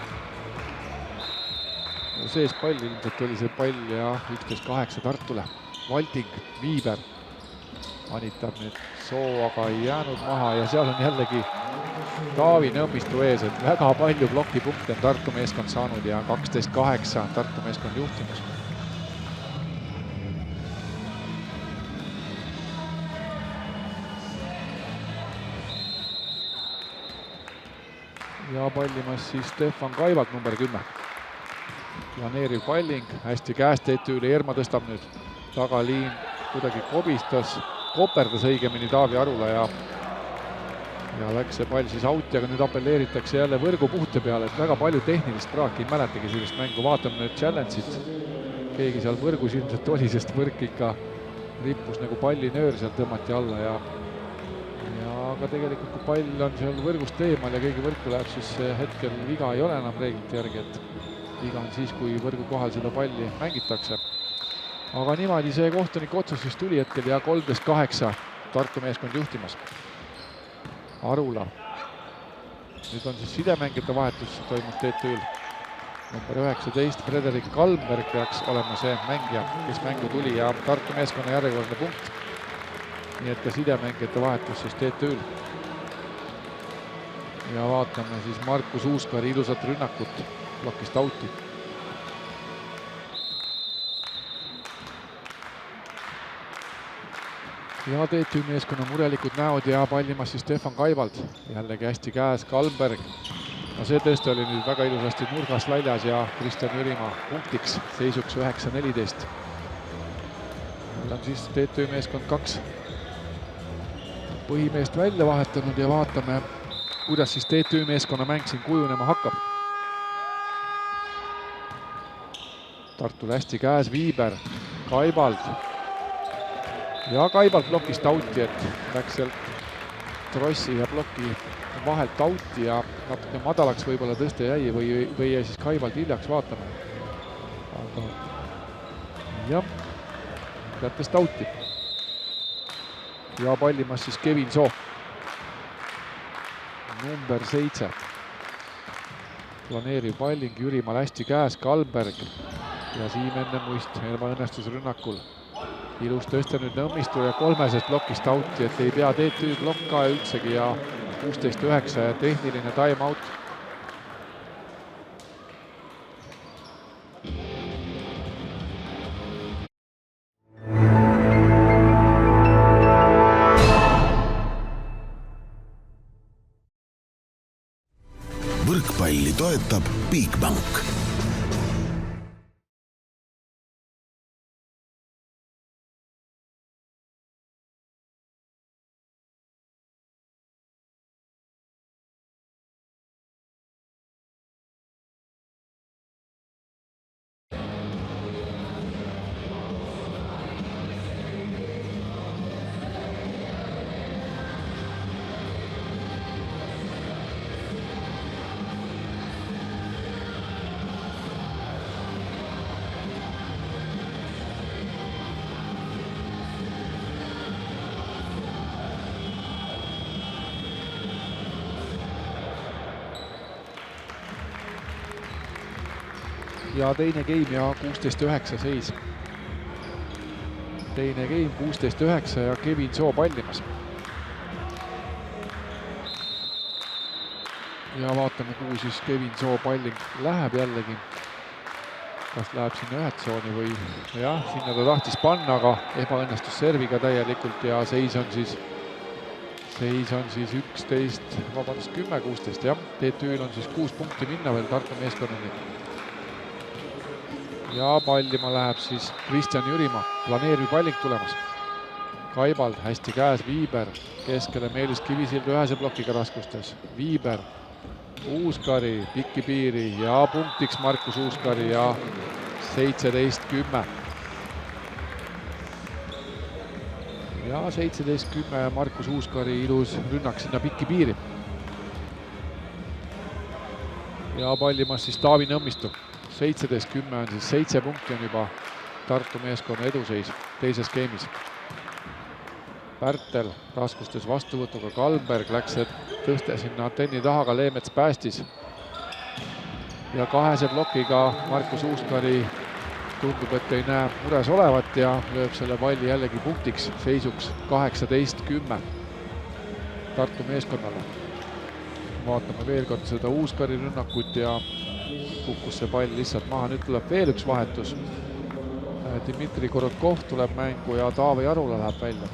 Sees pall ilmselt oli see pall ja 11-8 Tartule. Valting, Viiber anitab nüüd soo, aga ei jäänud maha ja seal on jällegi Taavi Nõmmistu ees, et väga palju plokipunkte on Tartu meeskond saanud ja 12-8 Tartu meeskond juhtimus. ja pallimas siis Stefan Kaivalt number 10. Planeeriv palling, hästi käest TTÜ-le, Eerma tõstab nüüd tagaliin, kuidagi kobistas, koperdas õigemini Taavi Arula ja läks see pall siis out'i, aga nüüd apelleeritakse jälle võrgupuhte peale, et väga palju tehnilist praaki, ei mäletagi sellist mängu, vaatame nüüd challenge'it. Keegi seal võrgus ilmselt oli, sest võrk ikka rippus nagu pallinöör, seal tõmmati alla ja aga tegelikult kui pall on seal võrgust eemal ja keegi võrku läheb, siis hetkel viga ei ole enam reeglite järgi, et viga on siis, kui võrgu kohal seda palli mängitakse. aga niimoodi see kohtuniku otsus siis tuli hetkel ja 13-8 Tartu meeskond juhtimas. Arula. nüüd on siis sidemängijate vahetus toimub TTÜ-l. number 19, Frederik Kalmberg peaks olema see mängija, kes mängu tuli ja Tartu meeskonna järjekordne punkt. nii et ka sidemängijate vahetus siis TTÜ-l. ja vaatame siis Markus Uuskari ilusat rünnakut plokist out'i. ja TTÜ meeskonna murelikud näod ja pallimas siis Stefan Kaivald. jällegi hästi käes Kalmberg. no see tõesti oli nüüd väga ilusasti nurgas väljas ja Kristjan Jürimaa punktiks seisuks 9-14. meil on siis TTÜ meeskond 2 põhimeest välja vahetanud ja vaatame, kuidas siis TTÜ meeskonna mäng siin kujunema hakkab. Tartul hästi käes Viiber, Kaibald. ja Kaibald plokist out'i, et läks sealt Trossi ja ploki vahelt out'i ja natuke madalaks võib-olla tõste jäi või jäi siis Kaibald hiljaks, vaatame. aga jah, kätest out'i. ja pallimas siis Kevin Soo. number 7. planeeriv palling, Jürimaal hästi käes, Kalberg ja Siim enne muist ebaõnnestus rünnakul. ilus tõste nüüd Nõmmistu ja 3. plokist out'i, et ei pea TTÜ plokk ka üldsegi ja 16-9 ja tehniline time out. võrkpalli toetab Bigbank. ja teine game ja 16-9 seis. Teine game 16-9 ja Kevin Soo pallimas. ja vaatame, kuhu siis Kevin Soo palling läheb jällegi. Kas läheb sinna ühe tsooni või jah, sinna ta tahtis panna, aga ebaõnnestus serviga täielikult ja seis on siis 11, vabandust, 10-16 jah. TTÜ-l on siis 6 punkti minna veel Tartu meeskonnani. Ja pallima läheb siis Kristjan Jürimaa, planeeriv palling tulemas. Kaibald hästi käes, Viiber keskele, Meelis Kivisild ühese plokiga raskustes. Viiber, Uuskari pikki piiri ja punktiks Markus Uuskari ja 17-10. Ja 17-10 ja Markus Uuskari ilus rünnak sinna pikki piiri. Ja pallimas siis Taavi Nõmmistu. 17-10 on siis 7 punkti on juba Tartu meeskonna eduseis teises game'is. Pärtel raskustes vastuvõtuga, Kalberg läks tõste sinna antenni taha, aga Leemets päästis. Ja kahese plokiga Markus Uuskari tundub, et ei näe mures olevat ja lööb selle palli jällegi punktiks, seisuks 18-10 Tartu meeskonnale. Vaatame veel kord seda Uuskari rünnakut ja kukkus see pall lihtsalt maha. Nüüd tuleb veel üks vahetus. Dmitri Korotkov tuleb mängu ja Taavi Arula läheb välja.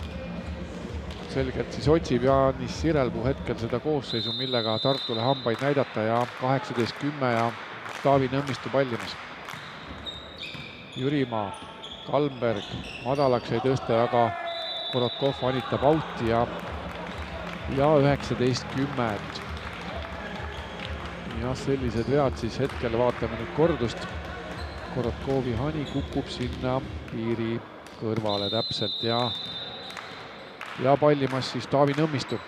Selgelt siis otsib Jaanis Sirelpuu hetkel seda koosseisu, millega Tartule hambaid näidata ja 18-10 ja Taavi Nõmmistu pallimas. Jürimaa, Kalmberg, madalaks ei tõsta, aga Korotkov vanitab auti ja 19-10. Ja sellised vead siis hetkel vaatame nüüd kordust. Korotkovi hani kukub sinna piiri kõrvale täpselt ja pallimas siis Taavi Nõmmistu.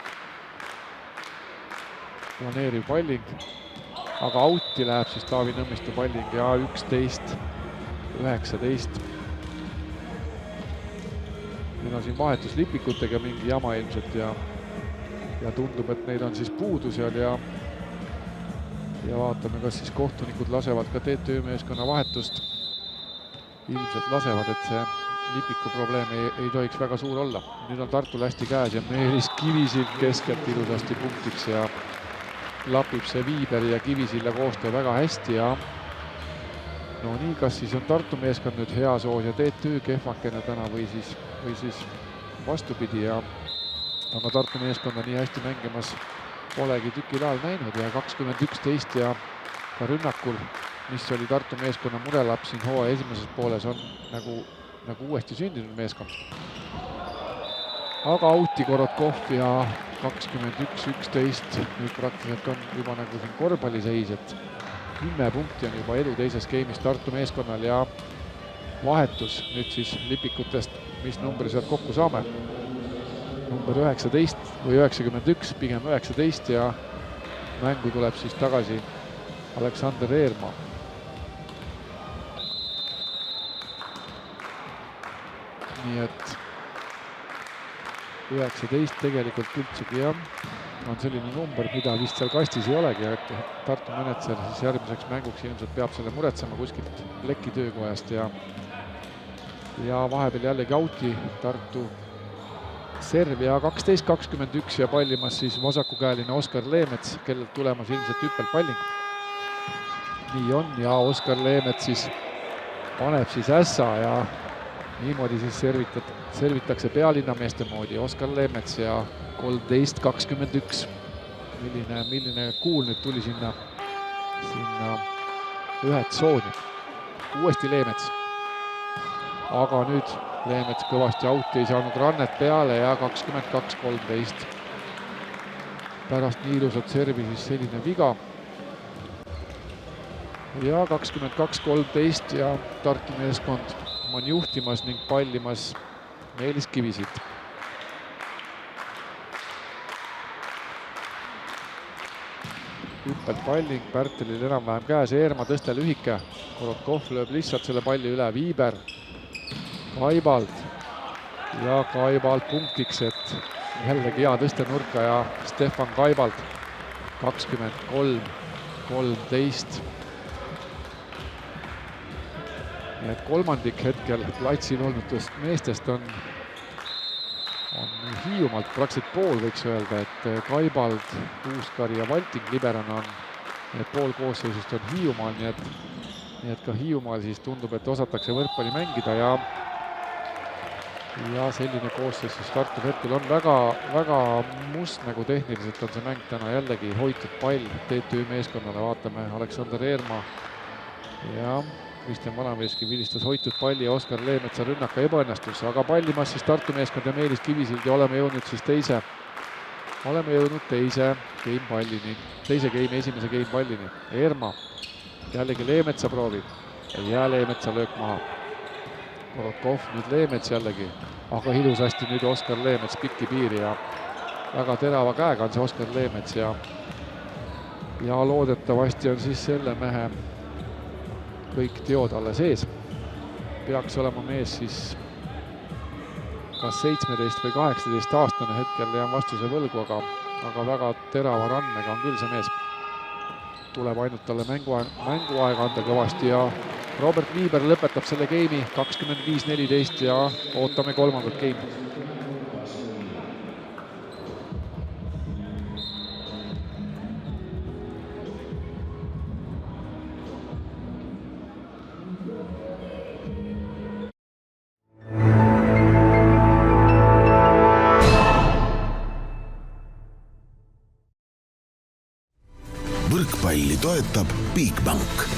Planeeriv palling, aga auti läheb siis Taavi Nõmmistu palling ja 11-19. Meil on siin vahetuslipikutega mingi jama ilmselt ja tundub, et neid on siis puudu seal ja vaatame, kas siis kohtunikud lasevad ka TTÜ meeskonna vahetust. Ilmselt lasevad, et see lipiku probleem ei tohiks väga suur olla. Nüüd on Tartul hästi käes ja Meelis Kivisild keskelt ilusasti punktiks ja klapib see Viiberi ja Kivisilla koostöö väga hästi ja no nii, kas siis on Tartu meeskond nüüd hea soos ja TTÜ kehvakene täna või siis vastupidi aga Tartu meeskond on nii hästi mängimas polegi tükil ajal näinud ja 20-11 ja ka rünnakul, mis oli Tartu meeskonna murelaps siin hooaja esimeses pooles, on nagu uuesti sündinud meeskond. Aga auti Korotkov ja 21-11, nüüd praktiliselt on juba nagu siin korvpalliseis, et 10 punkti on juba edu teises game'is Tartu meeskonnal ja vahetus nüüd siis lipikutest, mis numbri sealt kokku saame. Number 19 või 91, pigem 19 ja mängu tuleb siis tagasi Aleksander Eermaa. Nii et 19 tegelikult üldsegi on selline number, mida vist seal kastis ei olegi, et Tartu menetser siis järgmiseks mänguks ilmselt peab selle muretsema kuskilt Leki töökojast ja vahepeal jällegi auti Tartu serv ja 12-21 ja pallimas siis vasakukäeline Oskar Leemets, kellelt tulemas ilmselt hüppelpalling. Nii on ja Oskar Leemets siis paneb siis ässa ja niimoodi siis servitakse pealinnameeste moodi Oskar Leemets ja 13-21. Milline kuul nüüd tuli sinna ühe tsooni. Uuesti Leemets. Aga nüüd Leemets kõvasti auti, ei saanud rannet peale ja 22-13. Pärast nii ilusat servi siis selline viga. Ja 22-13 ja Tartu meeskond on juhtimas ning pallimas Meelis Kivisild. Hüppelpalling, Pärtelil enam-vähem käes, Eermaa tõste lühike. Korotkov lööb lihtsalt selle palli üle, Viiber. Kaibald ja Kaibald punktiks, et jällegi hea tõste nurka ja Stefan Kaibald 23-13. Nii et kolmandik hetkel platsil olnutest meestest on Hiiumaalt praktiliselt pool, võiks öelda, et Kaibald, Uuskari ja Valting liberana on pool koosseisust on Hiiumaal, nii et ka Hiiumaal siis tundub, et osatakse võrkpalli mängida ja selline koosseis siis startub hetkel on väga must, nagu tehniliselt on see mäng täna jällegi hoitud pall TTÜ meeskonnale, vaatame Aleksander Eermaa ja Kristjan Vanaveski vilistas hoitud palli ja Oskar Leemetsa rünnaka ebaõnnestus, aga pallimas siis Tartu meeskond ja Meelis Kivisild ja oleme jõudnud teise game pallini, esimese game pallini. Eermaa, jällegi Leemetsa proovib ja Leemetsa löök maha. Korokov, nüüd Leemets jällegi, aga ilusasti nüüd Oskar Leemets pikki piiri ja väga terava käega on see Oskar Leemets ja loodetavasti on siis selle mehe kõik teod alles ees. Peaks olema mees siis kas 17 või 18 aastane hetkel jään vastuse võlgu, aga väga terava randmega on küll see mees. Tuleb ainult talle mänguaega anda kõvasti ja Robert Viiber lõpetab selle game'i 25-14 ja ootame kolmandat game'i. Võrkpalli toetab Bigbank.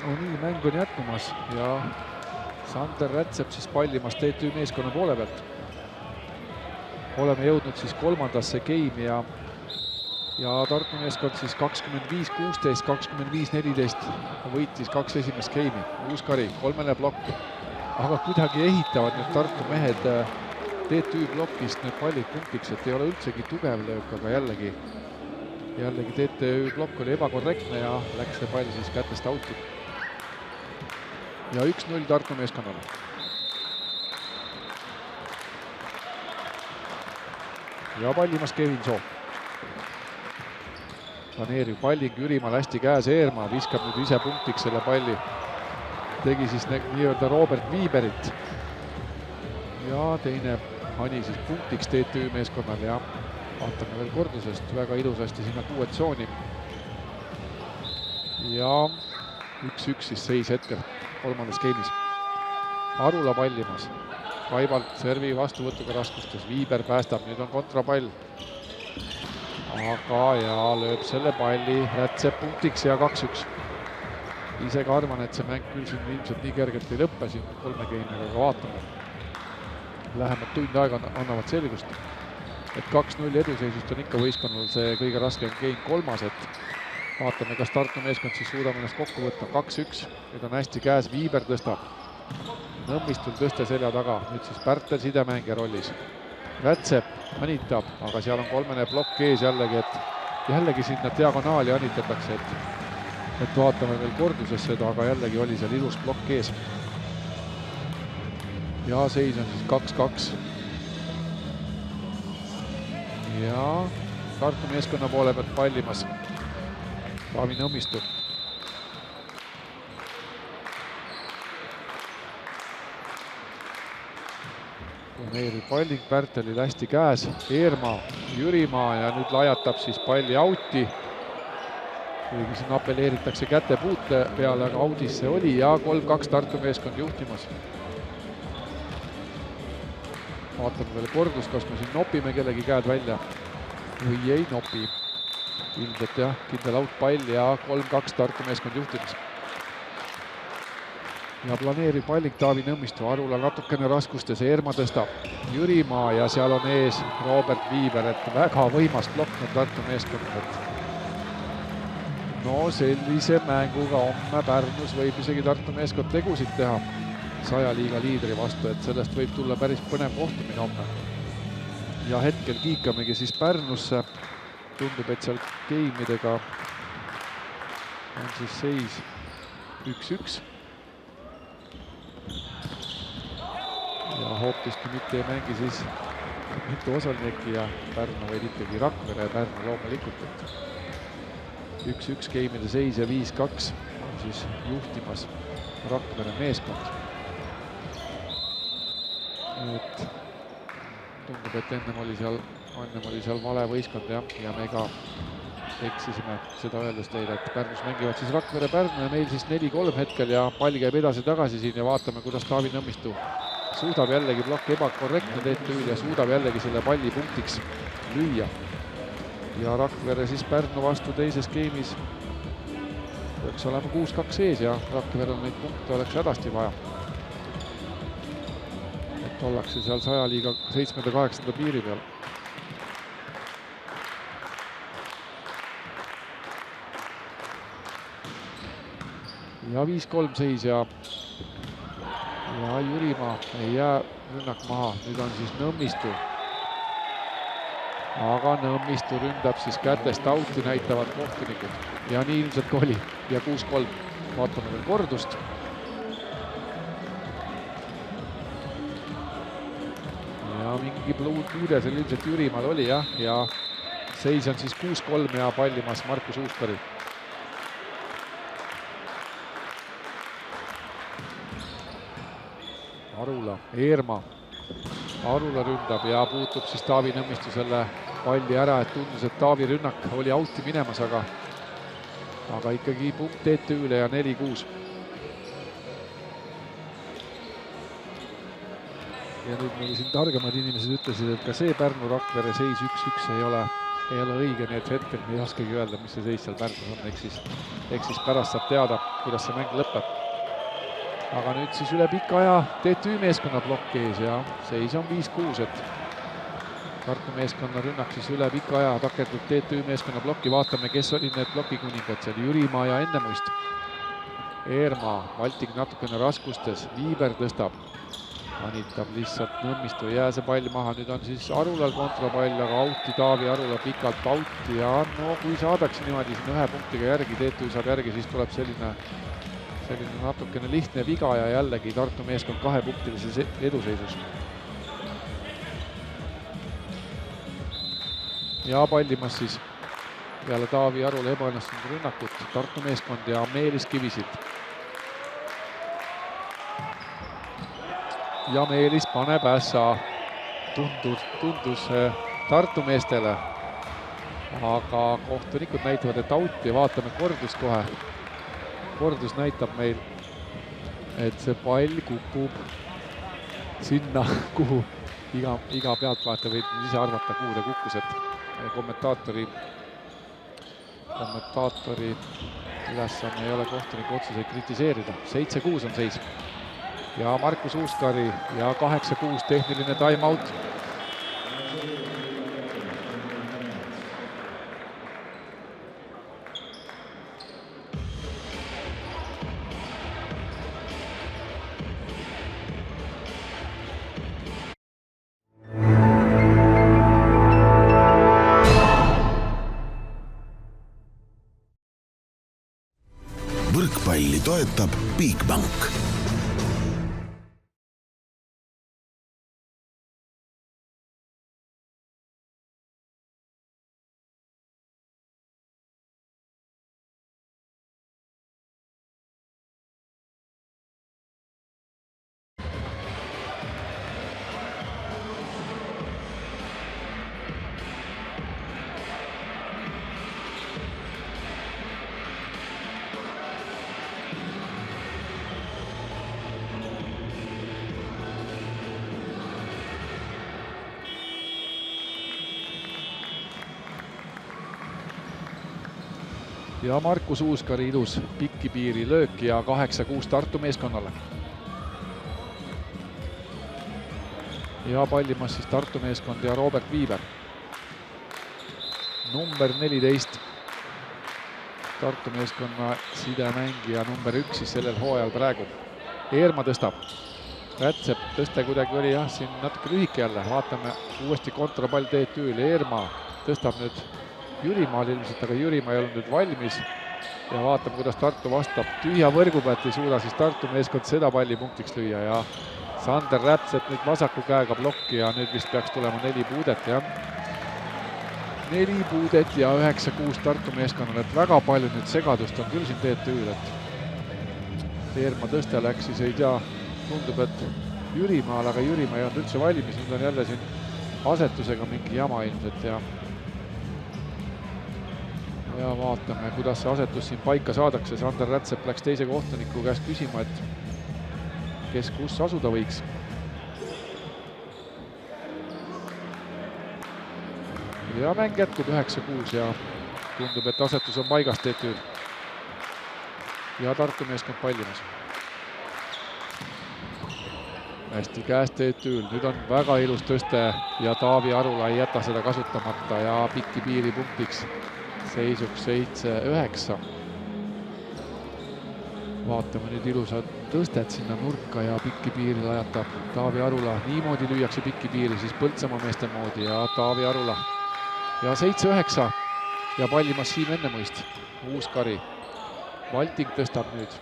No nii, mäng on jätkumas ja Sander Rätsep siis pallimas TTÜ meeskonna poole pealt. Oleme jõudnud siis kolmandasse game'i ja Tartu meeskond siis 25-16, 25-14 võitis 2 esimest game'i. Uuskari, kolmene plokk, aga kuidagi ehitavad nüüd Tartu mehed TTÜ plokist need pallid punktiks, et ei ole üldsegi tugev löök, aga jällegi TTÜ plokk oli ebakorrektne ja läks see pall siis kätest out'i. ja 1-0 Tartu meeskonnale. Ja pallimas Kevin Soo. Planeeriv palling Jürimaal hästi käes, Eermaa viskab nüüd ise punktiks selle palli. Tegi siis nii-öelda Robert Viiberit. Ja teine hani siis punktiks TTÜ meeskonnal ja vaatame veel kordusest, väga ilusasti sinna kuuetsooni. Ja 1-1 siis seis hetkel kolmandas skeemis. Arula pallimas. Vaibalt servi vastuvõtuga raskustes, Viiber päästab, nüüd on kontrapall. Aga ja lööb selle palli, Rätsep punktiks ja 2-1. Ise ka arvan, et see mäng küll siin ilmselt nii kergelt ei lõppe siin 3 geimiga, aga vaatame. Lähemalt tund aega annavad selgust, et 2-0 eduseisust on ikka võistkonnal see kõige raskem geim kolmas, et vaatame, kas Tartu meeskond siis suudab ennast kokku võtta. 2-1, nüüd on hästi käes, Viiber tõstab. Nõmmistul tõste selja taga, nüüd siis Pärtel sidemängija rollis. Rätsep anitab, aga seal on kolmene plokk ees jällegi, et jällegi sinna diagonaali anitatakse, et vaatame veel korduses seda, aga jällegi oli seal ilus plokk ees. Ja seis on siis 2-2. Ja Tartu meeskonna poole pealt pallimas Taavi Nõmmistu. Planeeriv palling Pärtelil hästi käes, Eermaa, Jürimaa ja nüüd lajatab siis palli auti. Kuigi siin apelleeritakse kätepuute peale, aga audis see oli ja 3-2 Tartu meeskond juhtimas. Vaatame veel kordus, kas me siin nopime kellegi käed välja või ei nopi. Ilmselt jah, kindel outpall ja 3-2 Tartu meeskond juhtimas. Ja planeeriv palling Taavi Nõmmistu, Arula natukene raskustes, Eermaa tõstab Jürimaa ja seal on ees Robert Viiber, et väga võimas plokk nüüd Tartu meeskond. No sellise mänguga homme Pärnus võib isegi Tartu meeskond tegusid teha 100 liiga liidri vastu, et sellest võib tulla päris põnev kohtumine homme. Ja hetkel kiikamegi siis Pärnusse. Tundub, et seal geimidega on siis seis 1-1. Ja hoopiski mitte ei mängi siis mitu osalniki ja Pärnu vaid ikkagi Rakvere ja Pärnu loomulikult. 1-1 geimide seis ja 5-2 on siis juhtimas Rakvere meeskond. Et tundub, et ennem oli seal vale võistkond ja me ka eksisime seda öeldes teile, et Pärnus mängivad siis Rakvere Pärnu ja meil siis 4-3 hetkel ja pall käib edasi-tagasi siin ja vaatame, kuidas Taavi Nõmmistu suudab jällegi plokk ebakorrektne TTÜ-l ja suudab jällegi selle palli punktiks lüüa. Ja Rakvere siis Pärnu vastu teises skeemis peaks olema 6-2 ees ja Rakverel neid punkte oleks hädasti vaja. Et ollakse seal 100 liiga 7-8 piiri peal. Ja 5-3 seis ja Jürimaa ei jää rünnak maha, nüüd on siis Nõmmistu. Aga Nõmmistu ründab siis kätest auti näitavad kohtunikud. Ja nii ilmselt oli ja 6-3. Vaatame veel kordust. Ja mingi puude seal ilmselt Jürimaal oli jah, ja seis on siis 6-3 ja pallimas Markus Uusperi. Arula, Eermaa. Arula ründab ja puutub siis Taavi Nõmmistu selle palli ära, et tundus, et Taavi rünnak oli auti minemas, aga ikkagi punkt TTÜ-le ja 4-6. Ja nüüd meil siin targemad inimesed ütlesid, et ka see Pärnu Rakvere seis 1-1 ei ole õige, nii et hetkel me ei oskagi öelda, mis see seis seal Pärnus on, eks siis pärast saab teada, kuidas see mäng lõpeb. Aga nüüd siis üle pika aja TTÜ meeskonna plokk ees ja seis on 5-6, et Tartu meeskonna rünnak siis üle pika aja takerdub TTÜ meeskonna plokki. Vaatame, kes olid need plokikuningad, see oli Jürimaa ja Ennemuist. Eermaa, Valtik natukene raskustes, Viiber tõstab, anitab lihtsalt Nõmmistu, ei jää see pall maha. Nüüd on siis Arulal kontrapall, aga auti Taavi Arula pikalt auti ja no kui saadakse niimoodi siin ühe punktiga järgi, TTÜ saab järgi, siis tuleb selline selline natukene lihtne viga ja jällegi Tartu meeskond 2-punktilises eduseisus. ja pallimas siis peale Taavi Arule ebaõnnestunud rünnakut Tartu meeskond ja Meelis Kivisild. ja Meelis paneb ässa, tundus Tartu meestele, aga kohtunikud näitavad, et out ja vaatame kordust kohe. Kordus näitab meil, et see pall kukub sinna, kuhu iga pealtvaataja võib ise arvata, kuhu ta kukkus, et kommentaatori ülesanne ei ole kohtuniku otsuseid kritiseerida. 7-6 on seis. Ja Markus Uuskari ja 8-6 tehniline time-out. Võrkpalli toetab Bigbank. Ja Markus Uuskari ilus pikki piiri löök ja 8-6 Tartu meeskonnale. Ja pallimas siis Tartu meeskond ja Robert Viiber. Number 14. Tartu meeskonna sidemängija number 1 siis sellel hooajal praegu. Eerma tõstab. Rätsep tõste kuidagi oli jah, siin natuke lühike jälle. Vaatame uuesti kontrapall teed tüüli. Eerma tõstab nüüd Jürimaal ilmselt, aga Jürimaa ei olnud nüüd valmis ja vaatame, kuidas Tartu vastab. Tühja võrgu pealt ei suuda siis Tartu meeskond seda palli punktiks lüüa ja Sander Räpsep nüüd vasaku käega blokki ja nüüd vist peaks tulema 4 puudet ja 4 puudet ja 9-6 Tartu meeskonnale, et väga palju nüüd segadust on küll siin teed tüül, et Eerma tõste läks siis ei tea, tundub, et Jürimaal, aga Jürimaa ei olnud üldse valmis, nüüd on jälle siin asetusega mingi jama ilmselt ja vaatame, kuidas see asetus siin paika saadakse. Sander Rätsep läks teise kohtuniku käest küsima, et kes kus asuda võiks. Ja mäng jätkub 9-6 ja tundub, et asetus on paigas teetüül. Ja Tartu meeskond pallimas. Hästi käest teetüül, nüüd on väga ilus tõste ja Taavi Arula ei jäta seda kasutamata ja pikki piiri punktiks. Seisuks 7-9. Vaatame nüüd ilusad tõstet sinna nurka ja pikki piiri lajatab Taavi Arula. Niimoodi lüüakse pikki piiri siis Põltsamaa meeste moodi ja Taavi Arula. Ja 7-9 ja pallimas Siim Ennemõist. Uuskari. Valting tõstab nüüd.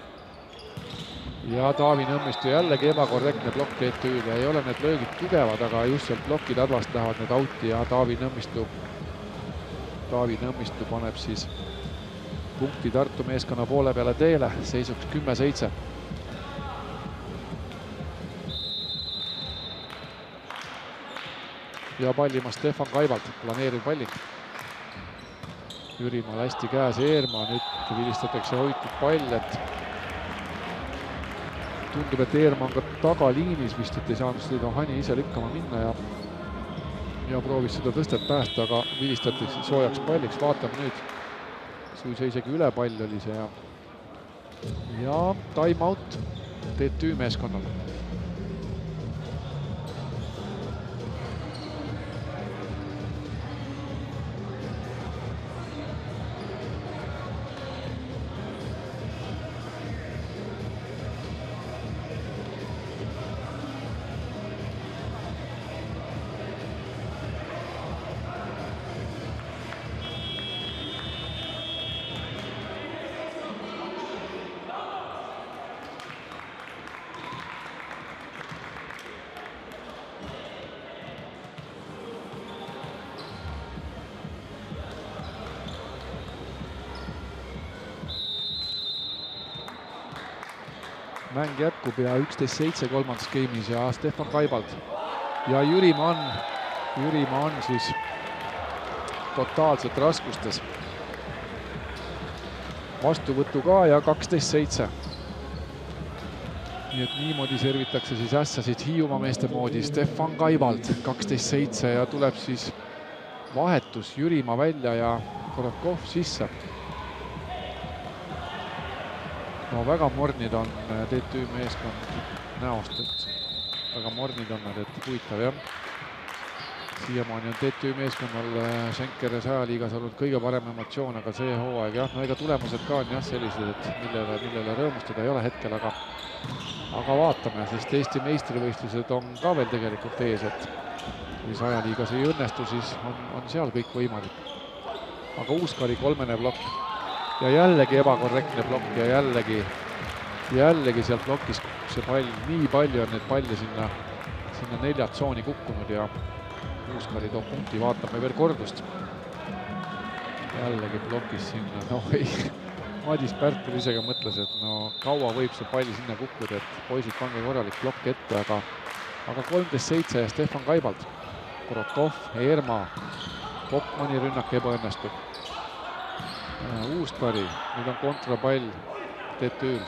Ja Taavi Nõmmistu jällegi ebakorrektne plokk teed tüüle. Ei ole need löögid tugevad, aga just sealt plokki tadvast lähevad need auti ja Taavi Nõmmistu paneb siis punkti Tartu meeskonna poole peale teele, seisuks 10-7. Ja pallimas Stefan Kaivald, planeeriv palling. Jürimaal hästi käes Eerma, nüüd vilistatakse hoitud pall, et tundub, et Eerma on ka tagaliinis vist, et ei saanud seda Hani ise lükkama minna ja proovis seda tõstet päästa, aga vilistatakse soojaks palliks. Vaatame nüüd, suisa isegi üle pall oli see ja time-out teed tüü meeskonnale. mäng jätkub ja 11-7 kolmandas game'is ja Stefan Kaibald ja Jürimaa on siis totaalselt raskustes. Vastuvõttu ka ja 12-7. Nii et niimoodi servitakse siis ässasid Hiiumaa meeste moodi. Stefan Kaibald 12-7 ja tuleb siis vahetus Jürimaa välja ja Korotkov sisse. No väga mornid on TTÜ meeskond näost, et väga mornid on nad, et huvitav jah. Siiamaani on TTÜ meeskonnal Schenker ja sajaliigas olnud kõige parem emotsioon, aga see hooaeg jah, no ega tulemused ka on jah sellised, et millele rõõmustada ei ole hetkel, aga vaatame, sest Eesti meistrivõistlused on ka veel tegelikult ees, et kui sajaliigas ei õnnestu, siis on seal kõik võimalik. Aga Uuskari kolmene plokk ja jällegi ebakorrektne plokk ja jällegi sealt plokis see pall, nii palju on neid palle sinna 4 tsooni kukkunud ja Uuskari toob punkti, vaatame veel kordust. Jällegi plokis sinna, no ei, Madis Pärtel isegi mõtles, et no kaua võib see palli sinna kukkuda, et poisid pange korralik plokk ette, aga 13-7 ja Stefan Kaibald, Korotkov, Eermaa, Popmani rünnak ebaõnnestub. Uuskari, nüüd on kontrapall TTÜ-l.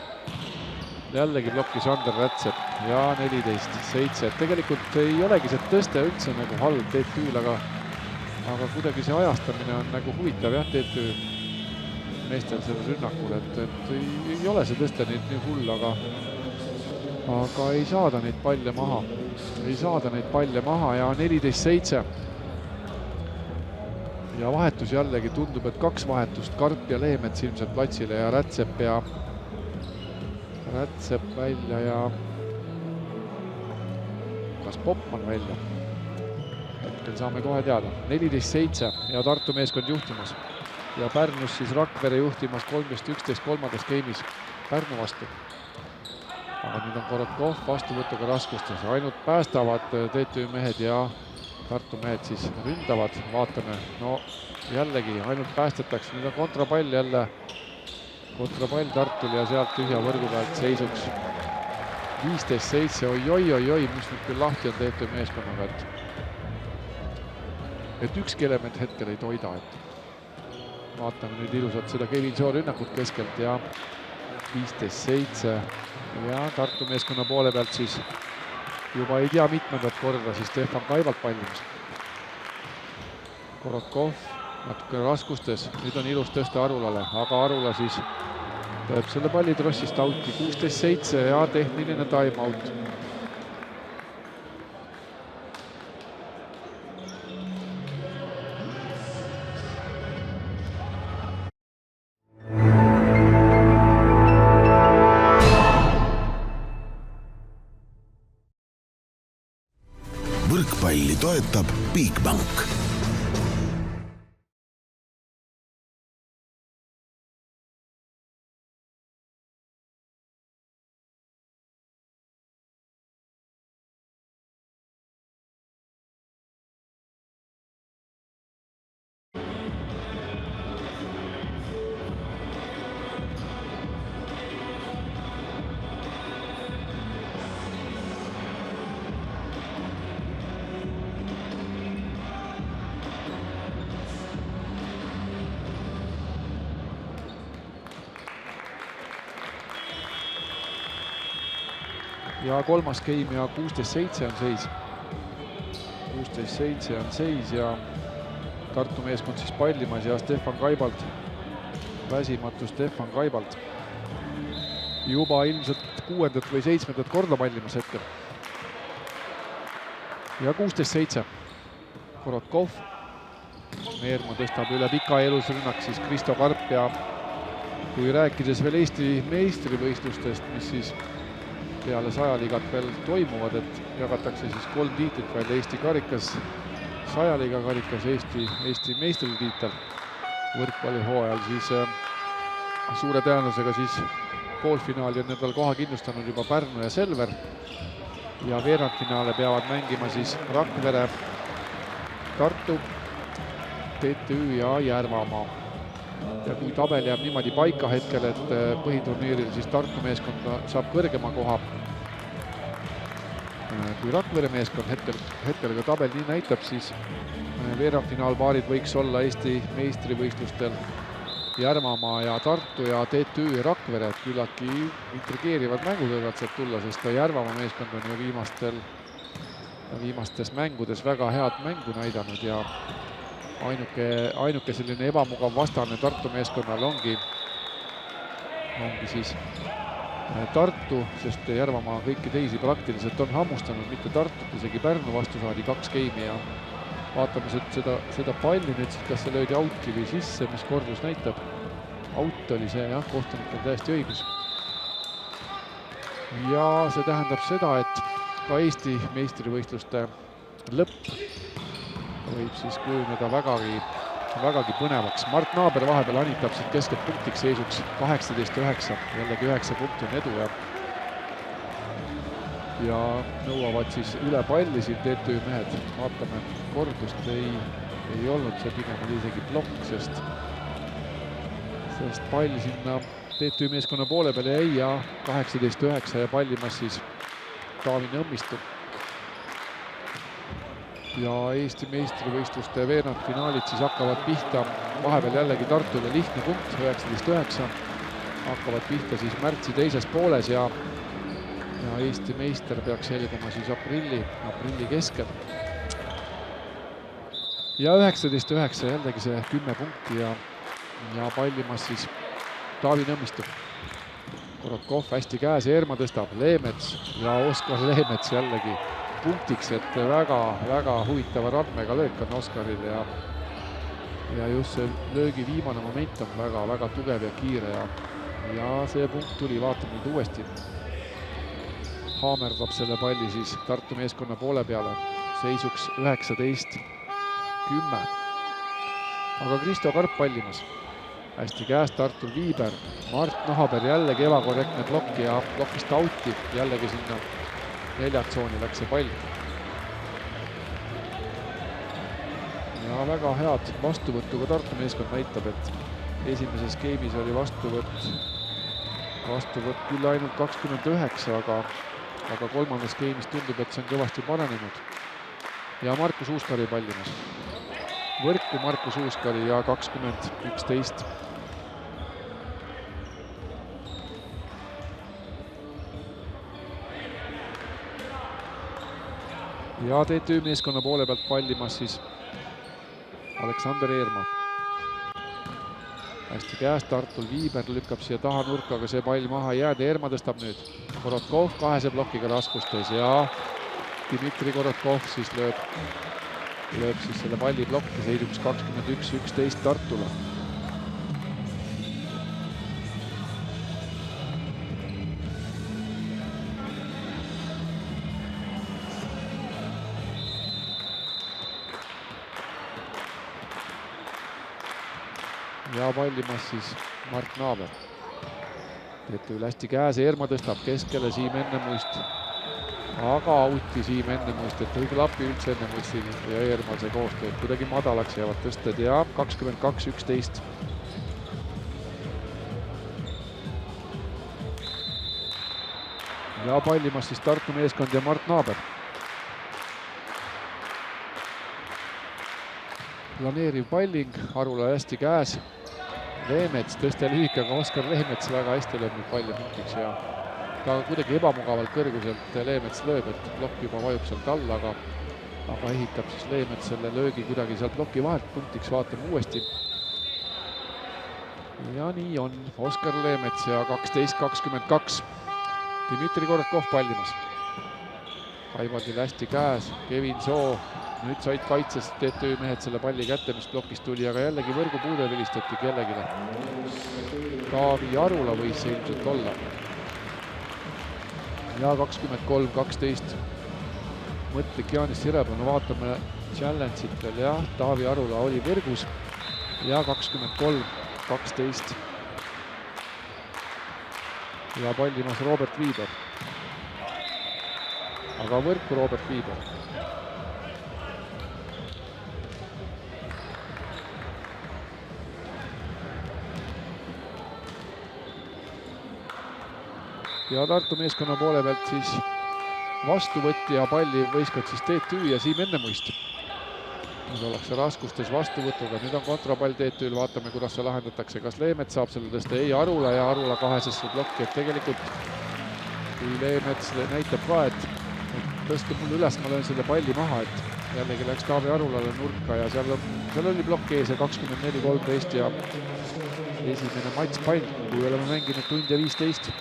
Jällegi plokis Ander Rätsep ja 14-7. Tegelikult ei olegi see tõste üldse nagu halb TTÜ-l, aga kuidagi see ajastamine on nagu huvitav jah, TTÜ meestel sellel rünnakul, et ei ole see tõste neid nii hull, aga ei saada neid palle maha. Ei saada neid palle maha ja 14-7. Ja vahetus jällegi tundub, et 2 vahetust, Karp ja Leemets ilmselt platsile ja Rätsep välja ja kas Popman välja? Hetkel saame kohe teada. 14-7 ja Tartu meeskond juhtimas. Ja Pärnus siis Rakvere juhtimas 13-11 kolmandas game'is Pärnu vastu. Aga nüüd on Korotkov vastuvõtuga raskustes. Ainult päästavad TTÜ mehed ja Tartu mehed siis ründavad. Vaatame, no jällegi ainult päästetakse. Nüüd on kontrapall jälle. Kontrapall Tartul ja sealt tühja võrgu pealt seisuks 15-7, oi, mis nüüd küll lahti on TTÜ meeskonnaga, et ükski element hetkel ei toida, et vaatame nüüd ilusalt seda Kevin Soo rünnakut keskelt ja 15-7 ja Tartu meeskonna poole pealt siis juba ei tea mitmendat korda siis Stefan Kaibald pallimas. Korotkov natukene raskustes, nüüd on ilus tõsta Arulale, aga Arula siis teeb selle palli trossist auti 16-7 ja tehniline time-out. Võrkpalli toetab Bigbank. Ja kolmas game ja 16-7 on seis. 16-7 on seis ja Tartu meeskond siis pallimas ja Stefan Kaibald, väsimatu Stefan Kaibald. Juba ilmselt 6. või 7. korda pallimas hetkel. Ja 16-7. Korotkov. Meermaa tõstab üle pika elusrünnak siis Kristo Karp ja kui rääkides veel Eesti meistrivõistlustest, mis siis peale sajaliigat veel toimuvad, et jagatakse siis 3 tiitlit välja Eesti karikas, sajaliiga karikas, Eesti meistritiitel võrkpallihooajal, siis suure tõenäosusega siis poolfinaali on endal koha kindlustanud juba Pärnu ja Selver ja veerandfinaale peavad mängima siis Rakvere, Tartu, TTÜ ja Järvamaa. ja kui tabel jääb niimoodi paika hetkel, et põhiturniiril siis Tartu meeskond saab kõrgema koha kui Rakvere meeskond, hetkel ka tabel nii näitab, siis veerandfinaalpaarid võiks olla Eesti meistrivõistlustel Järvamaa ja Tartu ja TTÜ ja Rakvere, et küllaltki intrigeerivad mängud võivad sealt tulla, sest Järvamaa meeskond on ju viimastes mängudes väga head mängu näidanud ja ainuke selline ebamugav vastane Tartu meeskonnal ongi siis Tartu, sest Järvamaa kõiki teisi praktiliselt on hammustanud, mitte Tartut, isegi Pärnu vastu saadi 2 geimi ja vaatame seda palli nüüd, kas see löödi out'i või sisse, mis kordus näitab. Out oli see, jah, kohtunik on täiesti õigus. Ja see tähendab seda, et ka Eesti meistrivõistluste lõpp võib siis kujuneda vägagi põnevaks. Mart Naaber vahepeal anitab siit keskelt punktiks seisuks 18-9, jällegi 9 punkti on edu ja nõuavad siis üle palli siin TTÜ mehed. Vaatame, kordust ei olnud, see pigem oli isegi plokk, sest pall sinna TTÜ meeskonna poole peale jäi ja 18-9 ja pallimas siis Taavi Nõmmistu. Ja Eesti meistrivõistluste veerandfinaalid siis hakkavad pihta vahepeal jällegi Tartule lihtne punkt, 19-9. Hakkavad pihta siis märtsi teises pooles ja Eesti meister peaks selguma siis aprilli keskel. Ja 19-9 jällegi see 10 punkti ja pallimas siis Taavi Nõmmistu. Korotkov hästi käes, Eerma tõstab, Leemets ja Oskar Leemets jällegi punktiks, et väga huvitava randmega löök on Oskaril ja just see löögi viimane moment on väga tugev ja kiire ja see punkt tuli, vaatame nüüd uuesti. Haamerdab selle palli siis Tartu meeskonna poole peale, seisuks 19-10. Aga Kristo Karp pallimas. Hästi käest Tartul Viiber, Mart Naaber jällegi ebakorrektne blokk ja blokkist out'i, jällegi sinna neljatsooni läks see pall. Ja väga head vastuvõttu ka Tartu meeskond näitab, et esimeses geimis oli vastuvõtt küll ainult 29, aga kolmandas geimis tundub, et see on kõvasti paranenud. Ja Markus Uuskari pallimas. Võrku Markus Uuskari ja 20-11. Ja TTÜ meeskonna poole pealt pallimas siis Aleksander Eerma. Hästi käest Tartul Viiber lükkab siia taha nurka, aga see pall maha ei jääda. Eerma tõstab nüüd. Korotkov kahese plokiga raskustes ja Dmitri Korotkov siis lööb siis selle palli plokki seisuks 21-11 Tartule. Ja pallimas siis Mart Naaber. Teetüül hästi käes, Eerma tõstab keskele Siim Ennemuist. Aga out'i Siim Ennemuist, et ei klapi üldse Ennemuistil ja Eermal see koostöö. Kuidagi madalaks jäävad tõsted ja 22-11. Ja pallimas siis Tartu meeskond ja Mart Naaber. Planeeriv palling, Arula hästi käes. Leemets tõste lühikaga, Oskar Leemets väga hästi lööb nüüd palli punktiks ja ta kuidagi ebamugavalt kõrguselt Leemets lööb, et plokk juba vajub sealt alla, aga ehitab siis Leemets selle löögi kuidagi sealt ploki vahelt punktiks, vaatame uuesti. Ja nii on, Oskar Leemets ja 12-22. Dmitri Korotkov pallimas. Aivaldil hästi käes, Kevin Soo. Nüüd said kaitses TTÜ mehed selle palli kätte, mis plokist tuli, aga jällegi võrgupuude vilistati kellegile. Taavi Arula võis see ilmselt olla. Ja 23-12. Mõtlik Jaanis Sirepanu, vaatame challenge'it veel, jah, Taavi Arula oli võrgus ja 23-12. Ja pallimas Robert Viiber. Aga võrku Robert Viiber. ja Tartu meeskonna poole pealt siis vastuvõtja palli võistkond siis TTÜ ja Siim Ennemuist. Nüüd ollakse raskustes vastuvõtuga, nüüd on kontrapall TTÜ-l, vaatame, kuidas see lahendatakse, kas Leemets saab selle tõsta, ei Arula ja Arula kahesesse plokki, et tegelikult kui Leemets näitab ka, et tõstke mul üles, ma löön selle palli maha, et jällegi läks Taavi Arulale nurka ja seal oli plokk ees ja 24-13 ja esimene matšpall, kui oleme mänginud tund ja 15.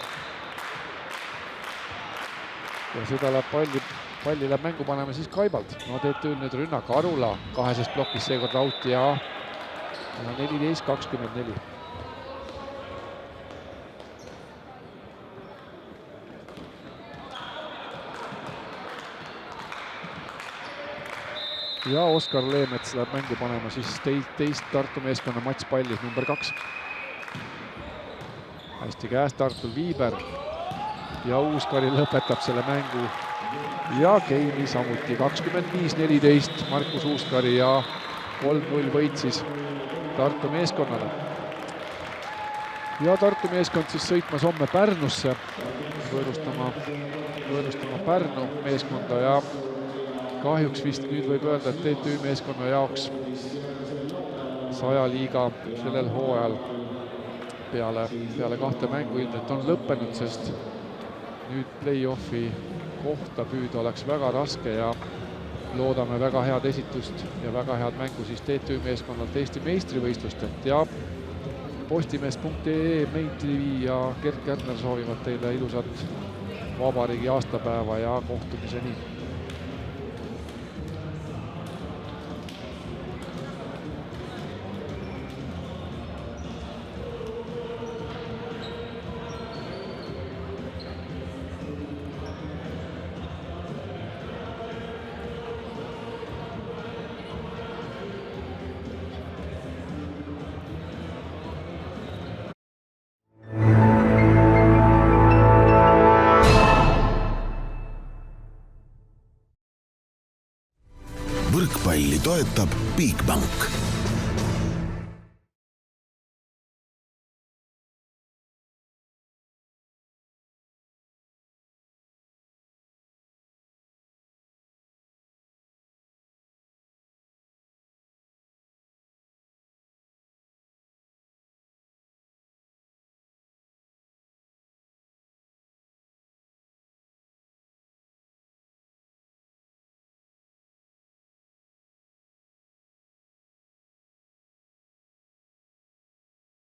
Ja seda läheb palli läheb mängu panema siis Kaibald. No TTÜ-l nüüd rünnak, Arula kaheses plokis seekord out ja 14-24. Ja Oskar Leemets läheb mängu panema siis teist Tartu meeskonna matšpalli number 2. Hästi käes Tartul Viiber ja Uuskari lõpetab selle mängu ja geimi samuti 25-14 Markus Uuskari ja 3-0 võit siis Tartu meeskonnale. Ja Tartu meeskond siis sõitmas homme Pärnusse võõrustama Pärnu meeskonda ja kahjuks vist nüüd võib öelda, et TTÜ meeskonna jaoks 100 liiga sellel hooajal peale 2 mängu ilmselt on lõppenud, sest nüüd play-offi kohta püüda oleks väga raske ja loodame väga head esitust ja väga head mängu siis TTÜ meeskonnalt Eesti meistrivõistlustelt ja postimees.ee, Main TV ja Gert Kärner soovivad teile ilusat vabariigi aastapäeva ja kohtumiseni. võrkpalli toetab Bigbank.